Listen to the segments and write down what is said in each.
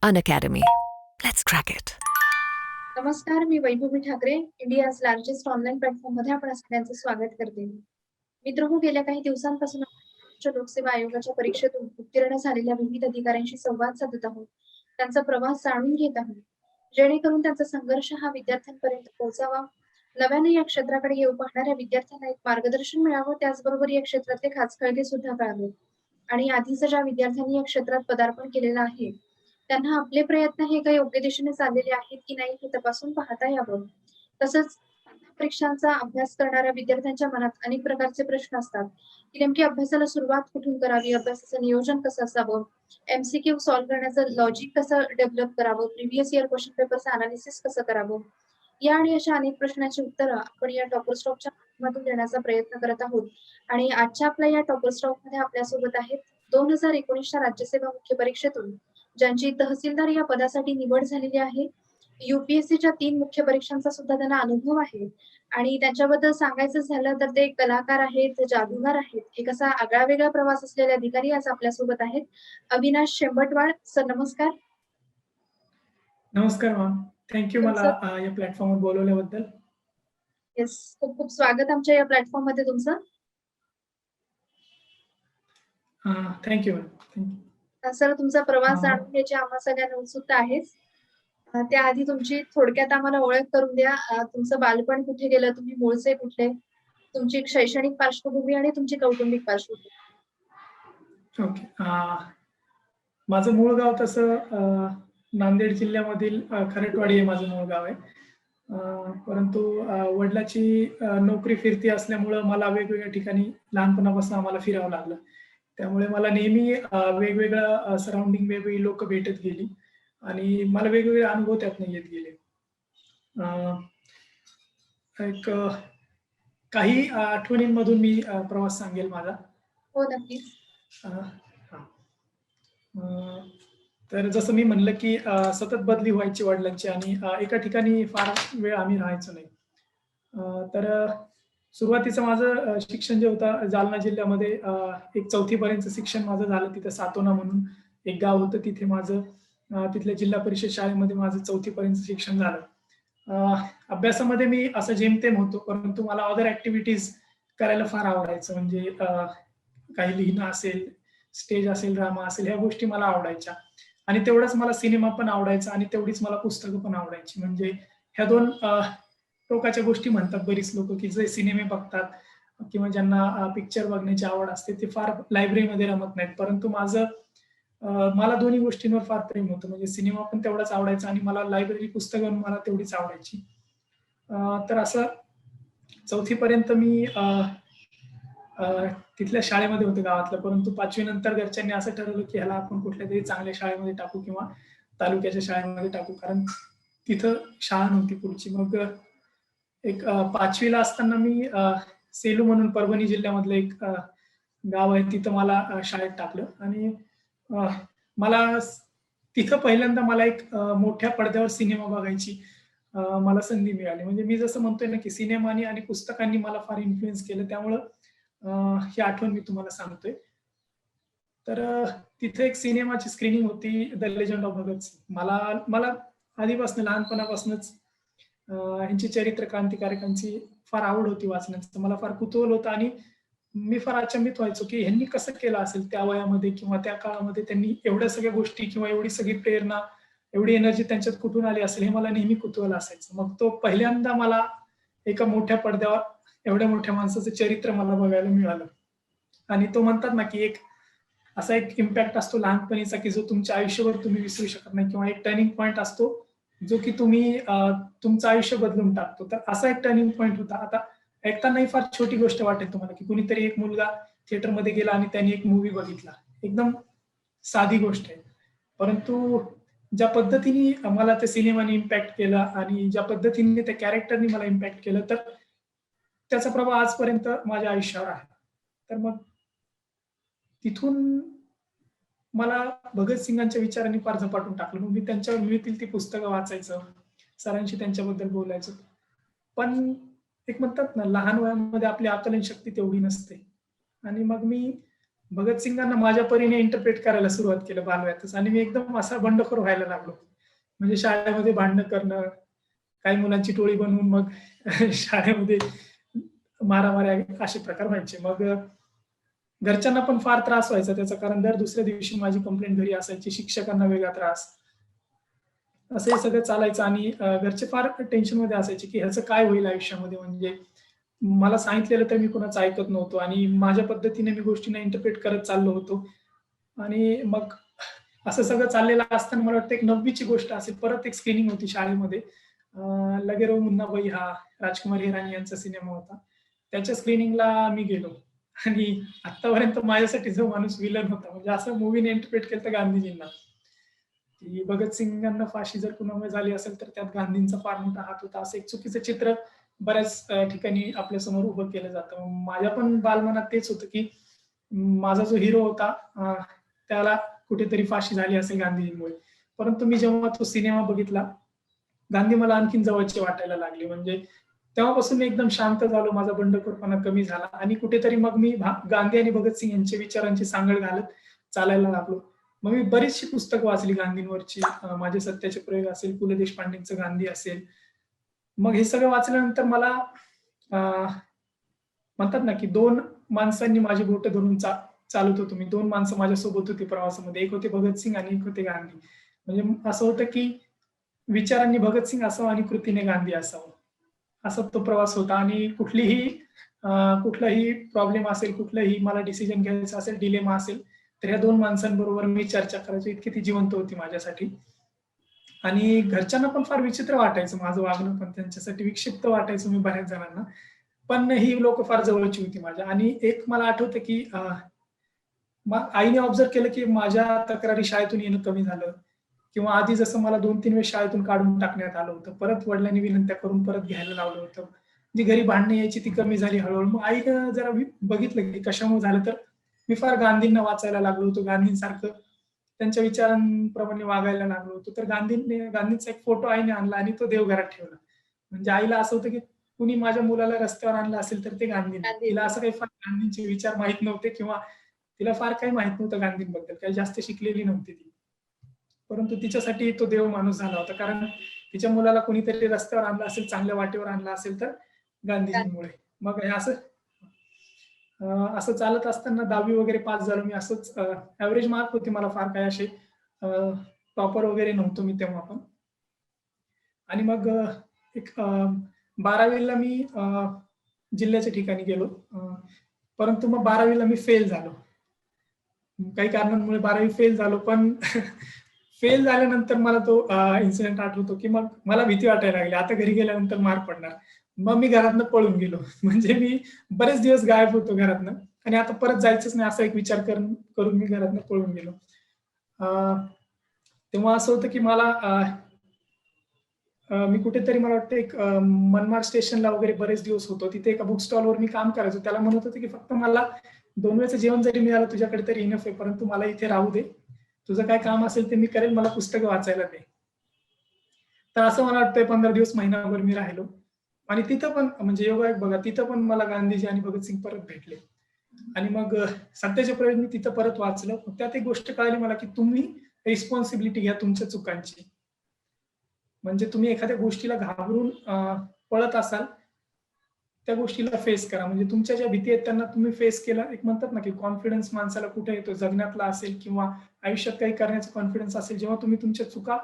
Unacademy. Let's crack it. नमस्कार, मी Vaibhavi Thackeray. India's largest online platform मध्ये आपण सगळ्यांचं स्वागत करते. मित्रहो, गेल्या काही दिवसांपासून आपण लोकसेवा आयोगाच्या परीक्षेतून उत्तीर्ण झालेल्या विविध अधिकाऱ्यांशी संवाद साधत आहोत. त्यांचा प्रवास जाणून घेत आहोत, जेणेकरून त्यांचा संघर्ष हा विद्यार्थ्यांपर्यंत पोहोचावा. नव्याने या क्षेत्राकडे येऊ पाहणाऱ्या विद्यार्थ्यांना एक मार्गदर्शन मिळावं, त्याचबरोबर या क्षेत्रातले खाचखळगे सुद्धा कळावेत. आणि आधीच ज्या विद्यार्थ्यांनी या क्षेत्रात पदार्पण केलेलं आहे, त्यांना आपले प्रयत्न हे काही योग्य दिशेने चाललेले आहेत की नाही हे तपासून पाहता यावं. तसंच परीक्षांचा अभ्यास करणाऱ्या विद्यार्थ्यांच्या मनात अनेक प्रकारचे प्रश्न असतात, की नेमकी अभ्यासाला सुरुवात कुठून करावी, अभ्यासाचं नियोजन कसं असावं, MCQ सॉल्व्ह करण्याचं लॉजिक कसं डेव्हलप करावं, प्रिव्हियस इयर क्वेश्चन पेपरचं अनालिसिस कसं करावं, या आणि अशा अनेक प्रश्नांची उत्तरं आपण या टॉपर स्टॉकच्या माध्यमातून देण्याचा प्रयत्न करत आहोत. आणि आजच्या आपल्या या टॉपर स्टॉक मध्ये आपल्यासोबत आहेत 2019च्या राज्यसेवा मुख्य परीक्षेतून ज्यांची तहसीलदार या पदासाठी निवड झालेली आहे. UPSCच्या 3 मुख्य परीक्षांचा सुद्धा त्यांना अनुभव आहे. आणि त्यांच्याबद्दल सांगायचं झालं तर ते कलाकार आहेत, जादूगार आहेत. एक असा आगळा-वेगळा प्रवास असलेले अधिकारी आज आपल्यासोबत आहेत. अविनाश शेंबटवाड सर, नमस्कार. नमस्कार मॅम. थँक्यू मला तुमचं या प्लॅटफॉर्मवर बोलवल्याबद्दल. येस, खूप खूप स्वागत आमच्या या प्लॅटफॉर्म मध्ये तुमचं. Thank you ma'am. थँक्यू. सर, तुमचा प्रवास अं, जाणून घ्यायची आम्हा सगळ्यांना उत्सुकता आहेच. त्याआधी तुमची थोडक्यात आम्हाला ओळख करून द्या. तुमचं बालपण कुठे गेलं, तुम्ही मूळचे कुठले, तुमची शैक्षणिक पार्श्वभूमी आणि तुमची कौटुंबिक पार्श्वभूमी. ओके. माझं मूळ गाव तसं नांदेड जिल्ह्यामधील खरटवाडी हे माझं मूळ गाव आहे. परंतु वडिलाची नोकरी फिरती असल्यामुळं मला वेगवेगळ्या ठिकाणी लहानपणापासून आम्हाला फिरावं लागलं. त्यामुळे मला नेहमी वेगवेगळ्या सराउंडिंग वेगवेगळी लोक भेटत गेली आणि मला वेगवेगळे अनुभव त्यातनं येत गेले. अं, एक काही आठवणींमधून मी प्रवास सांगेल माझा. हो, नक्कीच. अं, हा. अं, तर जसं मी म्हणलं की सतत बदली व्हायची वडिलांची आणि एका ठिकाणी फार वेळ आम्ही राहायचो नाही. तर सुरुवातीचं माझं शिक्षण जे होतं जालना जिल्ह्यामध्ये एक 4थी पर्यंत शिक्षण माझं झालं. तिथं सातोना म्हणून एक गाव होतं, तिथे माझं तिथल्या जिल्हा परिषद शाळेमध्ये माझं 4थी पर्यंत शिक्षण झालं. अभ्यासामध्ये मी असं जेमतेम होतो, परंतु मला अदर ऍक्टिव्हिटीज करायला फार आवडायचं. म्हणजे काही लिहिणं असेल, स्टेज असेल, ड्रामा असेल, ह्या गोष्टी मला आवडायच्या. आणि तेवढंच मला सिनेमा पण आवडायचा आणि तेवढीच मला पुस्तकं पण आवडायची. म्हणजे ह्या दोन टोकाच्या गोष्टी म्हणतात बरीच लोक, की जे सिनेमे बघतात किंवा ज्यांना पिक्चर बघण्याची आवड असते ते फार लायब्ररीमध्ये रमत नाहीत. परंतु मला दोन्ही गोष्टींवर फार प्रेम होतं. म्हणजे सिनेमा पण तेवढाच आवडायचा आणि मला लायब्ररी पुस्तकं मला तेवढीच आवडायची. तर असं 4थी पर्यंत मी तिथल्या शाळेमध्ये होतं गावातलं. परंतु 5वी नंतर घरच्यांनी असं ठरवलं की ह्याला आपण कुठल्या तरी चांगल्या शाळेमध्ये टाकू किंवा तालुक्याच्या शाळेमध्ये टाकू, कारण तिथं शाळा नव्हती पुढची. मग एक 5वीला असताना मी सेलू म्हणून परभणी जिल्ह्यामधलं एक गाव आहे, तिथं मला शाळेत टाकलं. आणि मला तिथं पहिल्यांदा मला एक मोठ्या पडद्यावर सिनेमा बघायची मला संधी मिळाली. म्हणजे मी जसं म्हणतोय ना की सिनेमानी आणि पुस्तकांनी मला फार इन्फ्लुएन्स केलं, त्यामुळं ही आठवण मी तुम्हाला सांगतोय. तर तिथे एक सिनेमाची स्क्रीनिंग होती, the legend of Bhagat Singh. मला मला आधीपासून लहानपणापासूनच ह्यांची चरित्र क्रांतिकारकांची फार आवड होती वाचण्याचं. मला फार कुतूहल होतं आणि मी फार अचंबित व्हायचो की ह्यांनी कसं केलं असेल त्या वयामध्ये किंवा त्या काळामध्ये, त्यांनी एवढ्या सगळ्या गोष्टी किंवा एवढी सगळी प्रेरणा, एवढी एनर्जी त्यांच्यात कुठून आली असेल, हे मला नेहमी कुतूहल असायचं. मग तो पहिल्यांदा मला एका मोठ्या पडद्यावर एवढ्या मोठ्या माणसाचं चरित्र मला बघायला मिळालं. आणि तो म्हणतात ना की एक असा एक इम्पॅक्ट असतो लहानपणीचा की जो तुमच्या आयुष्यभर तुम्ही विसरू शकत नाही, किंवा एक टर्निंग पॉईंट असतो जो की तुम्ही तुमचं आयुष्य बदलून टाकतो. तर असा एक टर्निंग पॉईंट होता. आता ऐकतानाही फार छोटी गोष्ट वाटेल तुम्हाला की कुणीतरी एक मुलगा थिएटरमध्ये गेला आणि त्यांनी एक मूवी बघितला. एकदम साधी गोष्ट आहे, परंतु ज्या पद्धतीने मला त्या सिनेमाने इम्पॅक्ट केला आणि ज्या पद्धतीने त्या कॅरेक्टरनी मला इम्पॅक्ट केलं, तर त्याचा प्रभाव आजपर्यंत माझ्या आयुष्यावर आहे. तर मग तिथून मला भगतसिंगांच्या विचारांनी फार झपाटून टाकलं. मग मी त्यांच्यावर मिळतील ती पुस्तकं वाचायचं, सरांशी त्यांच्याबद्दल बोलायचं. पण एक म्हणतात ना, लहान वयामध्ये आपली आकलन शक्ती तेवढी नसते. आणि मग मी भगतसिंगांना माझ्या परीने इंटरप्रेट करायला सुरुवात केलं बालवयातच आणि मी एकदम असा बंडखोर व्हायला लागलो. म्हणजे शाळेमध्ये भांडणं करणं, काही मुलांची टोळी बनवून मग शाळेमध्ये मारामाऱ्या असे प्रकार व्हायचे. मग घरच्यांना पण फार त्रास व्हायचा त्याचा, कारण दर दुसऱ्या दिवशी माझी कंप्लेंट घरी असायची, शिक्षकांना वेगळा त्रास. असं हे सगळं चालायचं आणि घरचे फार टेन्शनमध्ये असायचे, की ह्याचं काय होईल आयुष्यामध्ये. म्हणजे मला सांगितलेलं तर मी कुणाचं ऐकत नव्हतो आणि माझ्या पद्धतीने मी गोष्टींना इंटरप्रेट करत चाललो होतो. आणि मग असं सगळं चाललेलं असताना मला वाटतं एक 9वी गोष्ट असेल, परत एक स्क्रीनिंग होती शाळेमध्ये. लगे रो मुन्ना भाई हा राजकुमार हिरानी यांचा सिनेमा होता. त्याच्या स्क्रीनिंगला मी गेलो आणि आतापर्यंत माझ्यासाठी जो माणूस विलन होता, म्हणजे असं मूवीने इंटरप्रेट केलं गांधीजींना, की भगतसिंगांना फाशी जर कुणामुळे झाली असेल तर त्यात गांधींचा फार मोठा हात होता, असं एक चुकीचं चित्र बऱ्याच ठिकाणी आपल्या समोर उभं केलं जातं. माझ्या पण बालमनात तेच होतं, की माझा जो हिरो होता त्याला कुठेतरी फाशी झाली असेल गांधीजींमुळे. परंतु मी जेव्हा तो सिनेमा बघितला, गांधी मला आणखीन जवळचे वाटायला लागले. म्हणजे तेव्हापासून मी एकदम शांत झालो, माझा बंडखोरपणा कमी झाला आणि कुठेतरी मग मी गांधी आणि भगतसिंग यांच्या विचारांची सांगड घालत चालायला लागलो. मग मी बरीचशी पुस्तकं वाचली गांधींवरची. माझे सत्याचे प्रयोग असेल, पु ल देशपांडेंचं गांधी असेल. मग हे सगळं वाचल्यानंतर मला म्हणतात ना, की 2 माणसांनी माझी बोटं धरून चालत होतो मी. 2 माणसं माझ्यासोबत होती प्रवासामध्ये. एक होते भगतसिंग आणि एक होते गांधी. म्हणजे असं होतं, की विचारांनी भगतसिंग असावं आणि कृतीने गांधी असावं. असा तो प्रवास होता आणि कुठलाही प्रॉब्लेम असेल, कुठलंही मला डिसिजन घ्यायचं असेल, डिलेमा असेल, तर या 2 माणसांबरोबर मी चर्चा करायचो. इतकी ती जिवंत होती माझ्यासाठी. आणि घरच्यांना पण फार विचित्र वाटायचं माझं वागणं, पण त्यांच्यासाठी विक्षिप्त वाटायचं मी बऱ्याच जणांना. पण ही लोक फार जवळची होती माझ्या. आणि एक मला आठवतं, की आईने ऑब्झर्व्ह केलं, की माझ्या तक्रारी शाळेतून येणं कमी झालं किंवा आधी जसं मला 2-3 वेळेस शाळेतून काढून टाकण्यात आलं होतं. परत वडिलांनी विनंत्या करून परत घ्यायला लावलं होतं. जी घरी भांडणं यायची ती कमी झाली हळू-हळू. मग आईनं जरा बघितलं, की कशामुळे झालं, तर मी फार गांधींना वाचायला लागलो होतो. गांधींसारखं त्यांच्या विचारांप्रमाणे वागायला लागलो होतो. तर गांधींचा एक फोटो आईने आणला आणि तो देवघरात ठेवला. म्हणजे आईला असं होतं, की कुणी माझ्या मुलाला रस्त्यावर आणलं असेल तर ते गांधींनी. तिला असं काही फार गांधींचे विचार माहीत नव्हते किंवा तिला फार काही माहित नव्हतं गांधींबद्दल. काही जास्त शिकलेली नव्हती ती. परंतु तिच्यासाठी तो देव माणूस झाला होता. कारण तिच्या मुलाला कोणीतरी रस्त्यावर आणलं असेल, चांगल्या वाटेवर आणलं असेल तर गांधीजींमुळे. मग हे असं चालत असताना 10वी वगैरे पास झालो मी. असंच ॲव्हरेज मार्क होते मला, फार काही असे टॉपर वगैरे नव्हतो मी तेव्हा पण. आणि मग एक 12वीला मी जिल्ह्याच्या ठिकाणी गेलो. परंतु मग 12वीला मी फेल झालो. काही कारणांमुळे 12वी फेल झालो. पण फेल झाल्यानंतर मला तो इन्सिडेंट आठवतो, की मग मला भीती वाटायला लागली. आता घरी गेल्यानंतर मार पडणार. मग मी घरातनं पळून गेलो. म्हणजे मी बरेच दिवस गायब होतो घरातनं आणि आता परत जायचंच नाही असा एक विचार करून मी घरातनं पळून गेलो. तेव्हा असं होतं, की मला मी कुठेतरी मला वाटतं एक मनमाड स्टेशनला वगैरे बरेच दिवस होतो. तिथे एका बुक स्टॉलवर मी काम करायचो. त्याला म्हणत होते, की फक्त मला 2 वेळचं जेवण जरी मिळालं तुझ्याकडे तरी इनफ आहे. परंतु मला इथे राहू दे. तुझं काय काम असेल ते मी करेल. मला पुस्तकं वाचायला दे. तर असं मला वाटतंय 15 दिवस, महिनाभर मी राहिलो. आणि तिथं पण म्हणजे योगायोग बघा, तिथं पण मला गांधीजी आणि भगतसिंग परत भेटले. आणि मग सत्याचे प्रयोग मी तिथं परत वाचलं. त्यात एक गोष्ट कळाली मला, की तुम्ही रिस्पॉन्सिबिलिटी घ्या तुमच्या चुकांची. म्हणजे तुम्ही एखाद्या गोष्टीला घाबरून पळत असाल, त्या गोष्टीला फेस करा. म्हणजे तुमच्या ज्या भीती आहेत त्यांना तुम्ही फेस केलं. एक म्हणतात ना, की कॉन्फिडन्स माणसाला कुठे येतो, जगण्यातला असेल किंवा आयुष्यात काही करण्याचा कॉन्फिडन्स असेल, जेव्हा तुम्ही तुमच्या चुका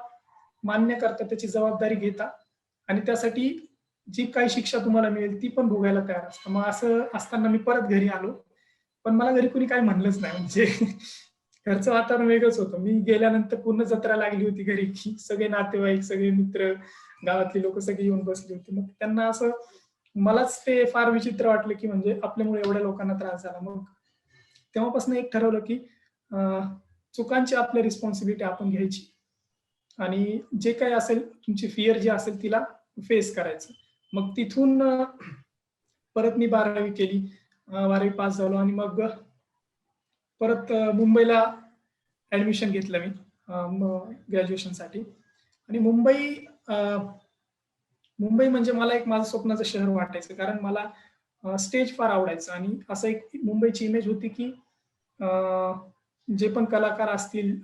मान्य करता, त्याची जबाबदारी घेता आणि त्यासाठी जी काही शिक्षा तुम्हाला मिळेल ती पण भोगायला तयार असता. मग असं असताना मी परत घरी आलो. पण मला घरी कोणी काही म्हणलंच नाही. म्हणजे घरचं वातावरण वेगळंच होतं. मी गेल्यानंतर पूर्ण जत्रा लागली होती घरी, की सगळे नातेवाईक, सगळे मित्र, गावातली लोक सगळी येऊन बसली होती. मग त्यांना असं मलाच ते फार विचित्र वाटलं, की म्हणजे आपल्यामुळे एवढ्या लोकांना त्रास झाला. मग तेव्हापासून एक ठरवलं, की चुकांची आपली रिस्पॉन्सिबिलिटी आपण घ्यायची आणि जे काही असेल तुमची फिअर जी असेल तिला फेस करायचं. मग तिथून परत मी 12वी केली. 12वी पास झालो आणि मग परत मुंबईला ऍडमिशन घेतलं मी ग्रॅज्युएशनसाठी. आणि मुंबई म्हणजे मला एक माझं स्वप्नाचं शहर वाटायचं, कारण मला स्टेज फार आवडायचं आणि असं एक मुंबईची इमेज होती, की जे पण कलाकार असतील,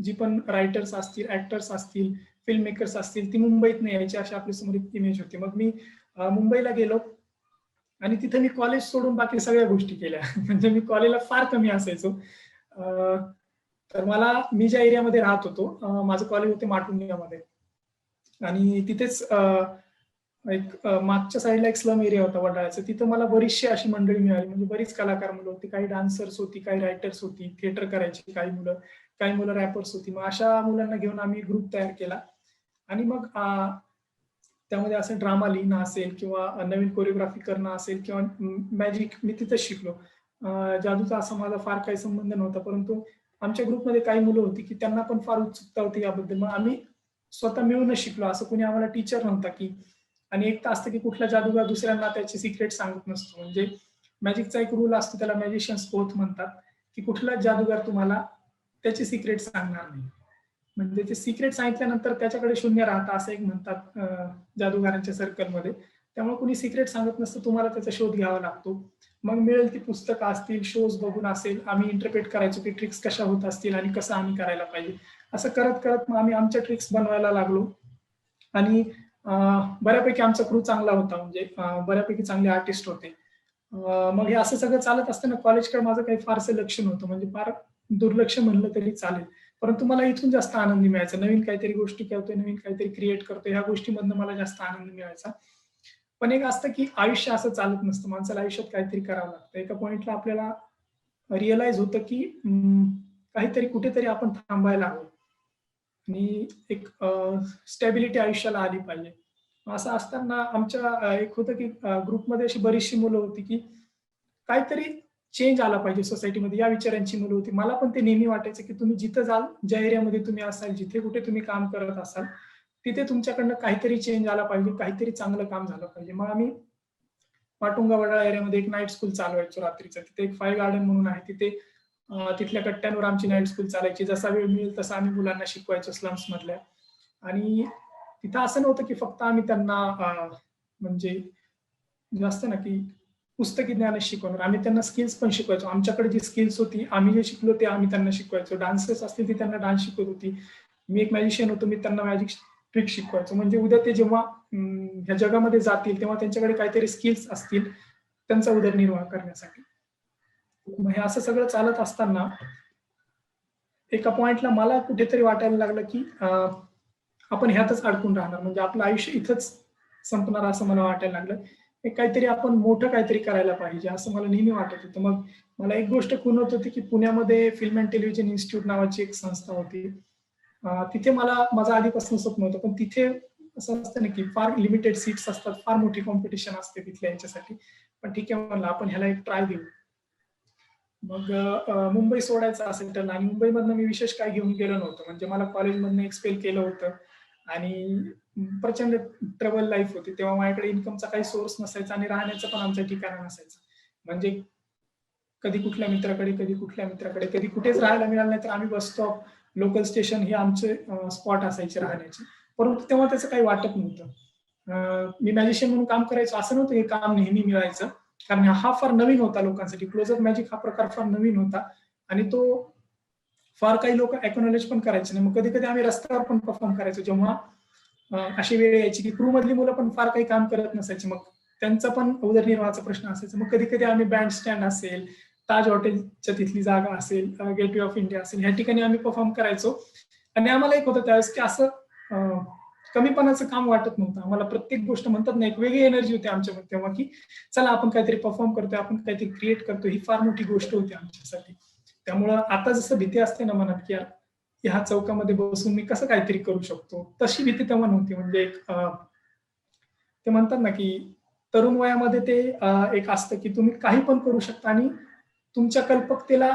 जी पण रायटर्स असतील, ऍक्टर्स असतील, फिल्म मेकर्स असतील, ती मुंबईत नाही यायची अशी आपल्या समोर एक इमेज होती. मग मी मुंबईला गेलो आणि तिथे मी कॉलेज सोडून बाकी सगळ्या गोष्टी केल्या. म्हणजे मी कॉलेजला फार कमी असायचो. तर मी ज्या एरियामध्ये राहत होतो, माझं कॉलेज होते माटुंग्यामध्ये आणि तिथेच एक मागच्या साईडला एक स्लम एरिया होता वडाळ्याचा. तिथं मला बरीचशी अशी मंडळी मिळाली. म्हणजे बरीच कलाकार मुलं होती, काही डान्सर्स होती, काही रायटर्स होती, थिएटर करायची काही मुलं रॅपर्स होती. मग अशा मुलांना घेऊन आम्ही ग्रुप तयार केला आणि मग त्यामध्ये असं ड्रामा लिहिणं असेल किंवा नवीन कोरिओग्राफी करणं असेल किंवा मॅजिक मी तिथंच शिकलो. जादूचा असा माझा फार काही संबंध नव्हता, परंतु आमच्या ग्रुपमध्ये काही मुलं होती की त्यांना पण फार उत्सुकता होती याबद्दल. मग आम्ही स्वतः मिळूनच शिकलो. असं कोणी आम्हाला टीचर नव्हता की. आणि एक तर असतं की कुठला जादूगार दुसऱ्यांना त्याचे सिक्रेट सांगत नसतो. म्हणजे मॅजिकचा एक रूल असतो, त्याला मॅजिशियन्स ओथ म्हणतात, की कुठलाच जादूगार तुम्हाला त्याचे सिक्रेट सांगणार नाही. म्हणजे ते सिक्रेट सांगितल्यानंतर त्याच्याकडे शून्य राहतं असं एक म्हणतात जादूगारांच्या सर्कलमध्ये. त्यामुळे कुणी सिक्रेट सांगत नसतं, तुम्हाला त्याचा शोध घ्यावा लागतो. मग मिळेल ती पुस्तकं असतील, शोज बघून असेल, आम्ही इंटरप्रेट करायचो की ट्रिक्स कशा होत असतील आणि कसं आम्ही करायला पाहिजे. असं करत करत मग आम्ही आमच्या ट्रिक्स बनवायला लागलो आणि बऱ्यापैकी आमचा क्रू चांगला होता. म्हणजे बऱ्यापैकी चांगले आर्टिस्ट होते. मग हे असं सगळं चालत असताना कॉलेजकडे माझं काही फारसं लक्ष नव्हतं. म्हणजे फार दुर्लक्ष म्हणलं तरी चालेल. परंतु मला इथून जास्त आनंद मिळायचा. नवीन काहीतरी गोष्टी करतोय, नवीन काहीतरी क्रिएट करतोय, ह्या गोष्टीमधनं मला जास्त आनंद मिळायचा. पण एक असतं की आयुष्य असं चालत नसतं. माणसाला आयुष्यात काहीतरी करावं लागतं. एका पॉइंटला आपल्याला रिअलाइज होतं की काहीतरी कुठेतरी आपण थांबायला हवं आणि एक स्टॅबिलिटी आयुष्याला आली पाहिजे. असं असताना आमच्या एक होतं की ग्रुपमध्ये अशी बरीचशी मुलं होती की काहीतरी चेंज आला पाहिजे सोसायटीमध्ये, या विचारांची मुलं होती. मला पण ते नेहमी वाटायचं की तुम्ही जिथं जाल, ज्या एरियामध्ये तुम्ही असाल, जिथे कुठे तुम्ही काम करत असाल, तिथे तुमच्याकडनं काहीतरी चेंज आला पाहिजे, काहीतरी चांगलं काम झालं पाहिजे. मग आम्ही माटुंगा वडाळा एरियामध्ये एक नाईट स्कूल चालवायचो रात्रीचं. तिथे एक फाय गार्डन म्हणून आहे. तिथे तिथल्या कट्ट्यांवर आमची नाईट स्कूल चालायची. जसा वेळ मिळेल तसा आम्ही मुलांना शिकवायचो स्लम्स मधल्या. आणि तिथं असं नव्हतं की फक्त आम्ही त्यांना म्हणजे जास्त ना की पुस्तकी ज्ञानच शिकवणार, आम्ही त्यांना स्किल्स पण शिकवायचो. आमच्याकडे जी स्किल्स होती, आम्ही जे शिकलो ते आम्ही त्यांना शिकवायचो. डान्सर्स असतील ती त्यांना डान्स शिकवत होती. मी एक मॅजिशियन होतो, मी त्यांना मॅजिक ट्रिक शिकवायचो. म्हणजे उद्या ते जेव्हा ह्या जगामध्ये जातील तेव्हा त्यांच्याकडे काहीतरी स्किल्स असतील त्यांचा उदरनिर्वाह करण्यासाठी. मग हे असं सगळं चालत असताना एका पॉइंटला मला कुठेतरी वाटायला लागलं की आपण ह्यातच अडकून राहणार, म्हणजे आपलं आयुष्य इथंच संपणार असं मला वाटायला लागलं. एक काहीतरी आपण मोठं काहीतरी करायला पाहिजे असं मला नेहमी वाटत होतं. मग मला एक गोष्ट खुणवत होती की पुण्यामध्ये फिल्म अँड टेलिव्हिजन इन्स्टिट्यूट नावाची एक संस्था होती. तिथे मला माझं आधीपासून स्वप्न होतं, पण तिथे असं असतं ना की फार लिमिटेड सीट्स असतात, फार मोठी कॉम्पिटिशन असते तिथल्या याच्यासाठी. पण ठीक आहे म्हणलं, आपण ह्याला एक ट्राय देऊ. मग मुंबई सोडायचं असेल तर, आणि मुंबईमधनं मी विशेष काय घेऊन गेलो नव्हतं. म्हणजे मला कॉलेजमधनं एक्सपेल केलं होतं आणि प्रचंड ट्रबल लाईफ होती. तेव्हा माझ्याकडे इन्कमचा काही सोर्स नसायचा आणि राहण्याचं पण आमचं ठिकाण नसायचं. म्हणजे कधी कुठल्या मित्राकडे, कधी कुठल्या मित्राकडे, कधी कुठेच राहायला मिळालं नाही तर आम्ही बस स्टॉप, लोकल स्टेशन हे आमचे स्पॉट असायचे राहण्याचे. परंतु तेव्हा त्याचं काही वाटत नव्हतं. मी मॅजिशियन म्हणून काम करायचो, असं नव्हतं हे काम नेहमी मिळायचं, कारण हा फार नवीन होता लोकांसाठी. क्लोजअप मॅजिक हा प्रकार फार नवीन होता आणि तो फार काही लोक एक्नॉलेज पण करायचे नाही. मग कधी कधी आम्ही रस्त्यावर पण परफॉर्म करायचो, जेव्हा अशी वेळ यायची की क्रू मधली मुलं पण फार काही काम करत नसायची. मग त्यांचा पण उदरनिर्वाहाचा प्रश्न असायचा. मग कधी कधी आम्ही बँड स्टँड असेल, ताज हॉटेलच्या तिथली जागा असेल, गेटवे ऑफ इंडिया असेल, ह्या ठिकाणी आम्ही परफॉर्म करायचो. आणि आम्हाला एक होतं त्यावेळेस की असं कमीपणाचं काम वाटत नव्हतं आम्हाला. प्रत्येक गोष्ट म्हणतात ना, एक वेगळी एनर्जी होती आमच्यामध्ये तेव्हा की चला आपण काहीतरी परफॉर्म करतोय, आपण काहीतरी क्रिएट करतोय, ही फार मोठी गोष्ट होती आमच्यासाठी. त्यामुळं आता जसं भीती असते ना मनात की ह्या चौकामध्ये बसून मी कसं काहीतरी करू शकतो, तशी भीती तेव्हा नव्हती. म्हणजे ते म्हणतात ना की तरुण वयामध्ये ते एक असतं की तुम्ही काही पण करू शकता आणि तुमच्या कल्पकतेला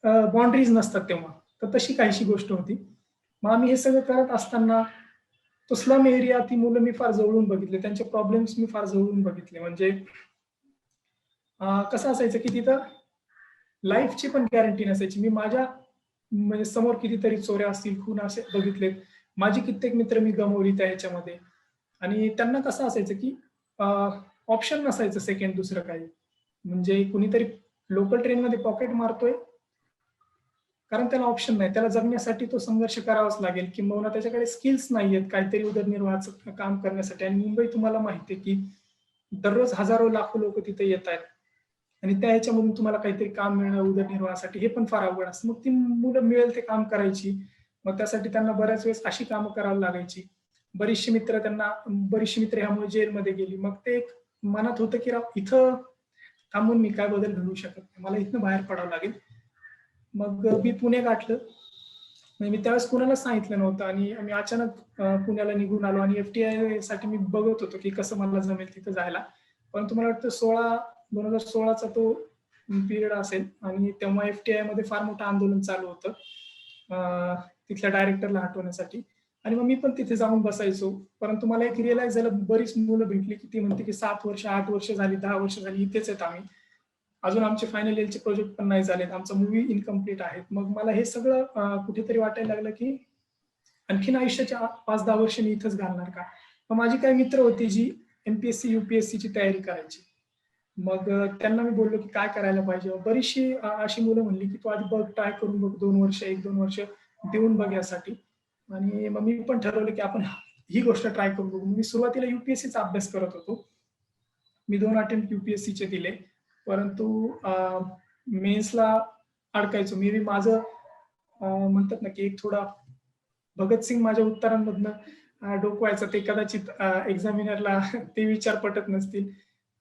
बाउंड्रीज नसतात तेव्हा. तर तशी काहीशी गोष्ट होती. मग आम्ही हे सगळं करत असताना तो स्लम एरिया, ती मुलं मी फार जवळून बघितले, त्यांचे प्रॉब्लेम्स मी फार जवळून बघितले. म्हणजे कसं असायचं की तिथं लाईफची पण गॅरंटी नसायची. मी माझ्या म्हणजे समोर कितीतरी चोऱ्या असतील, खून असे बघितलेत. माझी कित्येक मित्र मी गमावली त्या ह्याच्यामध्ये. आणि त्यांना कसं असायचं की ऑप्शन नसायचं सेकंड दुसरं काही. म्हणजे कुणीतरी लोकल ट्रेनमध्ये पॉकेट मारतोय, कारण त्याला ऑप्शन नाही. त्याला जगण्यासाठी तो संघर्ष करावाच लागेल, किंबहुना त्याच्याकडे स्किल्स नाहीयेत काहीतरी उदरनिर्वाहाचं काम करण्यासाठी. आणि मुंबई तुम्हाला माहिती आहे, की दररोज हजारो लाखो लोक तिथे येत आहेत आणि त्या ह्याच्यामधून तुम्हाला काहीतरी काम मिळणं उदरनिर्वाहासाठी हे पण फार अवघड असतं. मग ती मुलं मिळेल ते काम करायची. मग त्यासाठी त्यांना बऱ्याच वेळेस अशी कामं करावी लागायची. बरीचशी मित्र ह्यामुळे जेलमध्ये गेली. मग ते एक मनात होतं, की राव इथं थांबून मी काय बदल घडवू शकत नाही, मला इथनं बाहेर पडावं लागेल. मग मी पुणे गाठलं. म्हणजे मी त्यावेळेस कुणालाच सांगितलं नव्हतं आणि मी अचानक पुण्याला निघून आलो आणि FTI साठी मी बघत होतो की कसं मला जमेल तिथं जायला. परंतु मला वाटतं 2016चा तो पिरियड असेल आणि तेव्हा FTI मध्ये फार मोठं आंदोलन चालू होतं तिथल्या डायरेक्टरला हटवण्यासाठी. आणि मग मी पण तिथे जाऊन बसायचो. परंतु मला एक रिअलाइज झालं, बरीच मुलं भेटली की ती म्हणते की 7 वर्ष 8 वर्ष झाली, 10 वर्ष झाली इथेच आहेत आम्ही, अजून आमचे फायनल इयरचे प्रोजेक्ट पण नाही झालेत, आमचा मूवी इनकम्प्लीट आहेत. मग मला हे सगळं कुठेतरी वाटायला लागलं की आणखीन आयुष्याच्या 5-10 वर्ष मी इथंच घालणार का. मग माझी काही मित्र होती जी MPSC UPSC ची तयारी करायची. मग त्यांना मी बोललो की काय करायला पाहिजे. बरीचशी अशी मुलं म्हणली की तू आधी बघ, ट्राय करून बघ, 1-2 वर्ष देऊन बघ यासाठी. आणि मग मी पण ठरवलं की आपण ही गोष्ट ट्राय करून बघू. मी सुरुवातीला UPSCचा अभ्यास करत होतो. मी 2 अटेम्प्ट UPSCचे दिले, परंतु मेन्सला अडकायचो. मी माझं म्हणतात ना की एक थोडा भगतसिंग माझ्या उत्तरांमधनं डोकवायचा, ते कदाचित एक्झामिनरला ते विचार पटत नसतील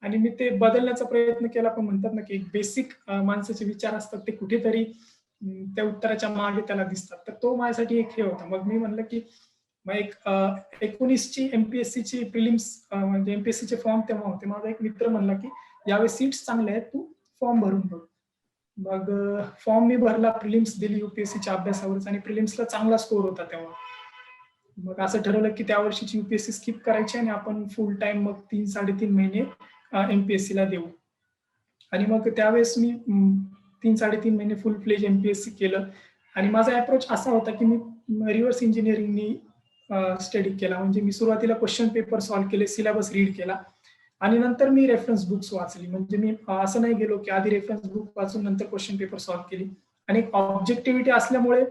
आणि मी ते बदलण्याचा प्रयत्न केला. पण म्हणतात ना की बेसिक माणसाचे विचार असतात ते कुठेतरी त्या उत्तराच्या मागे त्याला दिसतात. तर तो माझ्यासाठी एक हे होता. मग मी म्हणलं की मग एक 19ची MPSCची प्रिलिम्स म्हणजे MPSCचे फॉर्म तेव्हा होते. माझा एक मित्र म्हणला की यावेळेस सीट्स चांगल्या आहेत, तू फॉर्म भरून बघ. मग फॉर्म मी भरला, प्रिलिम्स दिली UPSCच्या अभ्यासावरच आणि प्रिलिम्सला चांगला स्कोर होता तेव्हा. मग असं ठरवलं की त्या वर्षीची UPSC स्किप करायची आणि आपण फुल टाइम मग 3-3.5 महिने MPSC ला देऊ. आणि मग त्यावेळेस मी 3-3.5 महिने फुल फ्लेज MPSC केलं. आणि माझा अप्रोच असा होता की मी रिव्हर्स इंजिनिअरिंगनी स्टडी केला. म्हणजे मी सुरुवातीला क्वेश्चन पेपर सॉल्व्ह केले, सिलेबस रीड केला आणि नंतर मी रेफरन्स बुक्स वाचली. म्हणजे मी असं नाही गेलो की आधी रेफरन्स बुक वाचून नंतर क्वेश्चन पेपर सॉल्व्ह केली. आणि ऑब्जेक्टिव्हिटी असल्यामुळे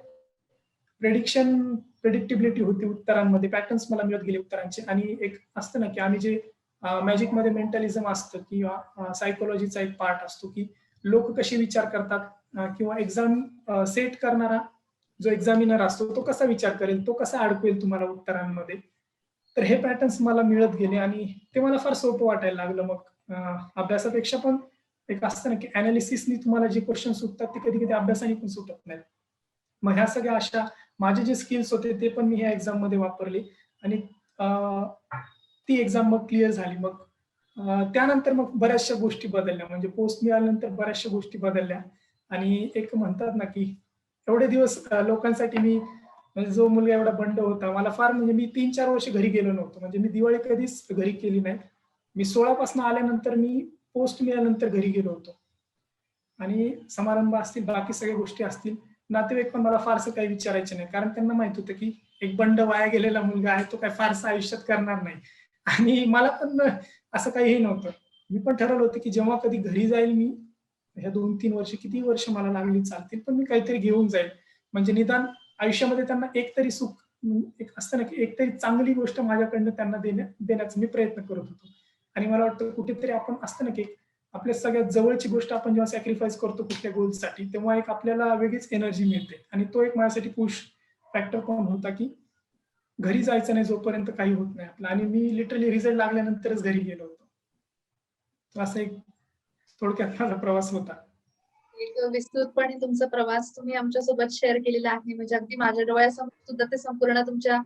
प्रेडिक्टिबिलिटी होती उत्तरांमध्ये, पॅटर्न्स मला मिळत गेले उत्तरांचे. आणि एक असतं ना की आम्ही जे मॅजिक मध्ये मेंटलिझम असतं किंवा सायकोलॉजीचा एक पार्ट असतो की लोक कसे विचार करतात किंवा एक्झाम सेट करणारा जो एक्झामिनर असतो तो कसा विचार करेल, तो कसा अडकवेल तुम्हाला उत्तरांमध्ये. तर हे पॅटर्न्स मला मिळत गेले आणि ते मला फार सोपं वाटायला लागलं. मग अभ्यासापेक्षा पण एक असतं ना की अनालिसिसनी तुम्हाला जे क्वेश्चन सुटतात ते कधी कधी अभ्यासाने पण सुटत नाहीत. मग ह्या सगळ्या अशा माझे जे स्किल्स होते ते पण मी ह्या एक्झाम मध्ये वापरले आणि ती एक्झाम मग क्लिअर झाली. मग त्यानंतर मग बऱ्याचशा गोष्टी बदलल्या. म्हणजे पोस्ट मिळाल्यानंतर बऱ्याचशा गोष्टी बदलल्या. आणि एक म्हणतात ना की एवढे दिवस लोकांसाठी मी, म्हणजे जो मुलगा एवढा बंड होता, मला फार, म्हणजे मी 3-4 वर्ष घरी गेलो नव्हतो. म्हणजे मी दिवाळी कधीच घरी केली नाही. मी 16 पासून आल्यानंतर मी पोस्ट मिळाल्यानंतर घरी गेलो होतो. आणि समारंभ असतील, बाकी सगळ्या गोष्टी असतील, नातेवाईक पण मला फारसं काही विचारायचे नाही. कारण त्यांना माहित होतं की एक बंड वाया गेलेला मुलगा आहे, तो काय फारसं आयुष्यात करणार नाही. आणि मला पण असं काहीही नव्हतं. मी पण ठरवलं होतं की जेव्हा कधी घरी जाईल मी, ह्या 2-3 वर्ष, किती वर्ष मला लागली चालतील, पण मी काहीतरी घेऊन जाईल. म्हणजे निदान आयुष्यामध्ये त्यांना एक तरी सुख, एक असतं ना की एक तरी चांगली गोष्ट माझ्याकडनं त्यांना देण्याचा मी प्रयत्न करत होतो. आणि मला वाटतं कुठेतरी आपण असतं ना की आपल्या सगळ्यात जवळची गोष्ट आपण जेव्हा सॅक्रिफाईस करतो कुठल्या गोलसाठी, तेव्हा एक आपल्याला वेगळीच एनर्जी मिळते. आणि तो एक माझ्यासाठी पुश फॅक्टर पण होता की घरी जायचं नाही जोपर्यंत काही होत नाही आपलं. आणि मी लिटरली रिझल्ट लागल्यानंतरच घरी गेलो होतो. असा एक थोडक्यात माझा प्रवास होता. एक विस्तृतपणे तुमचा प्रवास तुम्ही आमच्यासोबत शेअर केलेला आहे. म्हणजे अगदी माझ्या डोळ्यासमोर सुद्धा ते संपूर्ण तुमच्या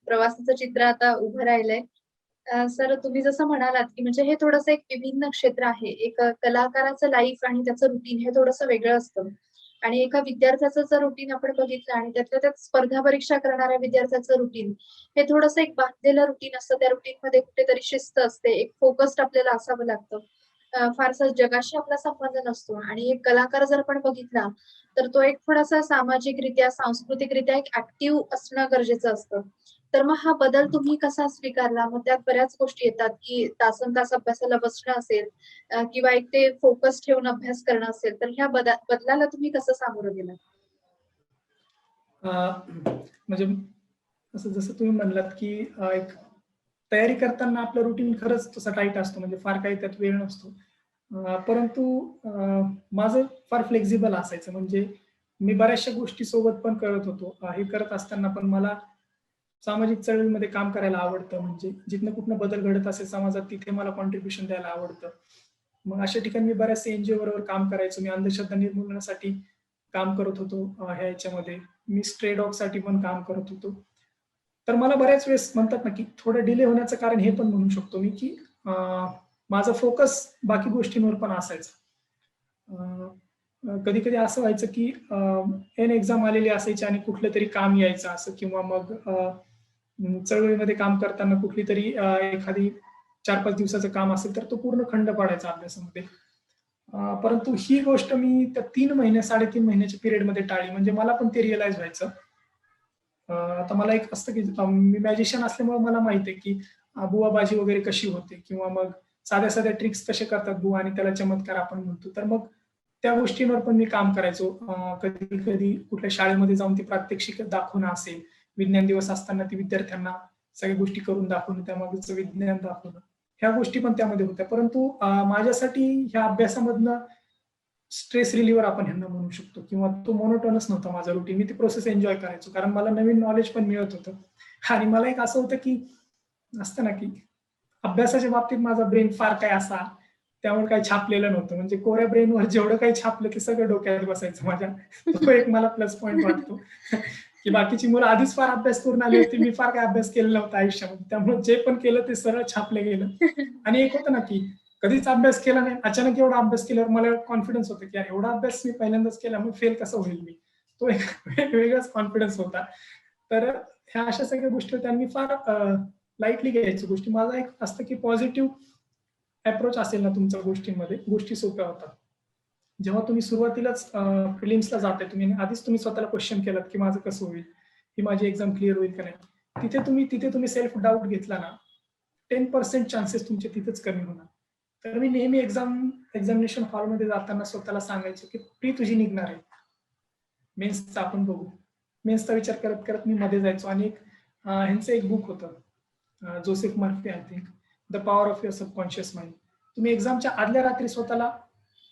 प्रवासाचं चित्र आता उभं राहिलंय. सर, तुम्ही जसं म्हणालात की म्हणजे हे थोडंसं एक विभिन्न क्षेत्र आहे. एक कलाकाराचं लाईफ आणि त्याचं रुटीन हे थोडंसं वेगळं असतं. आणि एका विद्यार्थ्याचं जर रुटीन आपण बघितलं आणि त्यातल्या त्यात स्पर्धा परीक्षा करणाऱ्या विद्यार्थ्याचं रुटीन हे थोडंसं एक बांधलेलं रुटीन असतं. त्या रुटीनमध्ये कुठेतरी शिस्त असते, एक फोकस्ड आपल्याला असावं लागतं. फारसा जगाशी आपला संबंध नसतो. आणि एक कलाकार जर आपण बघितला, तर तो एक थोडासा सामाजिकरित्या, सांस्कृतिकरित्या एक ऍक्टिव्ह असणं गरजेचं असतं. तर मग हा बदल तुम्ही कसा स्वीकारला? मग त्यात बऱ्याच गोष्टी येतात, की तासनतास अभ्यासाला बसणं असेल किंवा एक ते फोकस ठेवून अभ्यास करणं असेल, तर ह्या बदलाला तुम्ही कसं सामोरं गेलात? म्हणजे असं जसं तुम्ही म्हणलात की एक तयारी करताना आपलं रुटीन खरंच तसा टाईट असतो, म्हणजे फार काही त्यात वेळ नसतो. परंतु माझं फार फ्लेक्झिबल असायचं, म्हणजे मी बऱ्याचशा गोष्टी सोबत पण करत होतो. हे करत असताना पण मला सामाजिक चळवळीमध्ये काम करायला आवडतं, म्हणजे जिथनं कुठनं बदल घडत असेल समाजात तिथे मला कॉन्ट्रिब्युशन द्यायला आवडतं. मग अशा ठिकाणी मी बऱ्याचशा एनजीओ बरोबर काम करायचो. मी अंधश्रद्धा निर्मूलनासाठी काम करत होतो. ह्या याच्यामध्ये मी स्ट्रे डॉग साठी पण काम करत होतो. तर मला बऱ्याच वेळेस म्हणतात ना, की थोडं डिले होण्याचं कारण हे पण म्हणू शकतो मी, की माझा फोकस बाकी गोष्टींवर पण असायचा. कधी-कधी असं व्हायचं, की एन एक्झाम आलेली असायची आणि कुठलं तरी काम यायचं असं, किंवा मग चळवळीमध्ये काम करताना कुठली तरी एखादी 4-5 दिवसाचं काम असेल, तर तो पूर्ण खंड पडायचा अभ्यासामध्ये. परंतु ही गोष्ट मी त्या 3 महिने, 3.5 महिन्याच्या पिरियडमध्ये टाळली. म्हणजे मला पण ते रिअलाईज व्हायचं. आता मला एक असतं, की मी मॅजिशियन असल्यामुळे मला माहिती आहे, की बुवाबाजी वगैरे कशी होते, किंवा मग साध्या-साध्या ट्रिक्स कसे करतात बुवा आणि त्याला चमत्कार आपण म्हणतो. तर मग त्या गोष्टींवर पण मी काम करायचो. कधी-कधी कुठल्या शाळेमध्ये जाऊन ती प्रात्यक्षिक दाखवणं असेल, विज्ञान दिवस असताना ती विद्यार्थ्यांना सगळ्या गोष्टी करून दाखवणं, त्यामागचं विज्ञान दाखवणं. ह्या गोष्टी पण त्यामध्ये होत्या. परंतु माझ्यासाठी ह्या अभ्यासामधनं स्ट्रेस रिलीव्हर आपण ह्यांना म्हणू शकतो, किंवा तो मोनोटोनस नव्हता माझा रुटीन. मी ती प्रोसेस एन्जॉय करायचो, कारण मला नवीन नॉलेज पण मिळत होतं. आणि मला एक असं होतं, की असतं ना, की अभ्यासाच्या बाबतीत माझा ब्रेन फार काय असा त्यावर काही छापलेलं नव्हतं. म्हणजे कोऱ्या ब्रेनवर जेवढं काही छापलं ते सगळं डोक्यात बसायचं माझ्या. तो एक मला प्लस पॉइंट वाटतो, की बाकीची मुलं आधीच फार अभ्यास करून आली होती. मी फार काही अभ्यास केलेला नव्हता आयुष्यामध्ये. त्यामुळे जे पण केलं ते सरळ छापलं गेलं. आणि एक होतं ना, की कधीच अभ्यास केला नाही, अचानक एवढा अभ्यास केल्यावर मला कॉन्फिडन्स होतं, की यार एवढा अभ्यास मी पहिल्यांदाच केला, मग फेल कसं होईल मी? तो एक वेगळाच कॉन्फिडन्स होता. तर ह्या अशा सगळ्या गोष्टी होत्या आणि मी फार लाईटली घ्यायची गोष्टी. माझा एक असतं, की पॉझिटिव्ह अप्रोच असेल ना तुमच्या गोष्टींमध्ये, गोष्टी सोप्या होतात. जेव्हा तुम्ही सुरुवातीलाच प्रिलिम्सला जाताय, आधीच तुम्ही स्वतःला क्वेश्चन केलात, की माझं कसं होईल? ही माझी एक्झाम क्लिअर होईल का नाही? तिथे तुम्ही सेल्फ डाऊट घेतला ना, 10% चान्सेस तुमचे तिथेच कमी होणार. तर मी नेहमी एक्झामिनेशन हॉलमध्ये जाताना स्वतःला सांगायचो, की प्री तुझी निघणार आहे. मेन्सचा आपण बघू. मेन्सचा विचार करत करत मी मध्ये जायचो. आणि एक ह्यांचं एक बुक होतं, Joseph Murphy I think, the power of your subconscious mind. तुम्ही एक्झामच्या आदल्या रात्री स्वतःला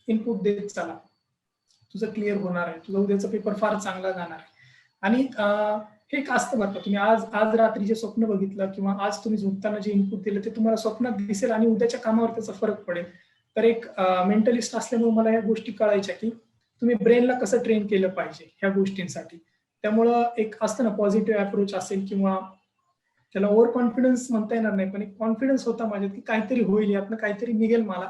इनपुट देत चला. तुझं क्लिअर होणार आहे, तुझा उद्याचा पेपर फार चांगला जाणार आहे. आणि हे एक असतं बरं का, तुम्ही आज आज रात्री जे स्वप्न बघितलं किंवा आज तुम्ही झोपताना जे इनपुट दिलं ते तुम्हाला स्वप्नात दिसेल आणि उद्याच्या कामावर त्याचा फरक पडेल. तर एक मेंटलिस्ट असल्यामुळे मला या गोष्टी कळायच्या, की तुम्ही ब्रेनला कसं ट्रेन केलं पाहिजे ह्या गोष्टींसाठी. त्यामुळं एक असतं ना, पॉझिटिव्ह अप्रोच असेल किंवा त्याला ओव्हर कॉन्फिडन्स म्हणता येणार नाही, पण एक कॉन्फिडन्स होता माझ्यात, की काहीतरी होईल, यातनं काहीतरी निघेल मला.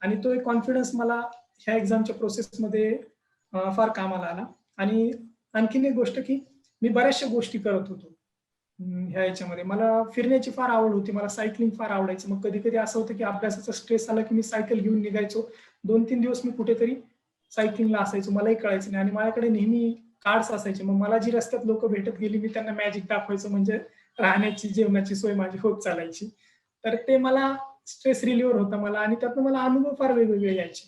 आणि तो एक कॉन्फिडन्स मला ह्या एक्झामच्या प्रोसेसमध्ये फार कामाला आला. आणि आणखीन एक गोष्ट, की मी बऱ्याचशा गोष्टी करत होतो. ह्या याच्यामध्ये मला फिरण्याची फार आवड होती. मला सायकलिंग फार आवडायचं. मग कधी-कधी असं होतं, की अभ्यासाचा स्ट्रेस आला, की मी सायकल घेऊन निघायचो. 2-3 दिवस मी कुठेतरी सायकलिंगला असायचो. मलाही कळायचं नाही आणि माझ्याकडे नेहमी कार्ड्स असायचे. मग मला जी रस्त्यात लोकं भेटत गेली, मी त्यांना मॅजिक दाखवायचो. म्हणजे राहण्याची, जेवणाची सोय माझी होत चालायची. तर ते मला स्ट्रेस रिलीव्हर होता मला आणि त्यातनं मला अनुभव फार वेगवेगळे यायचे.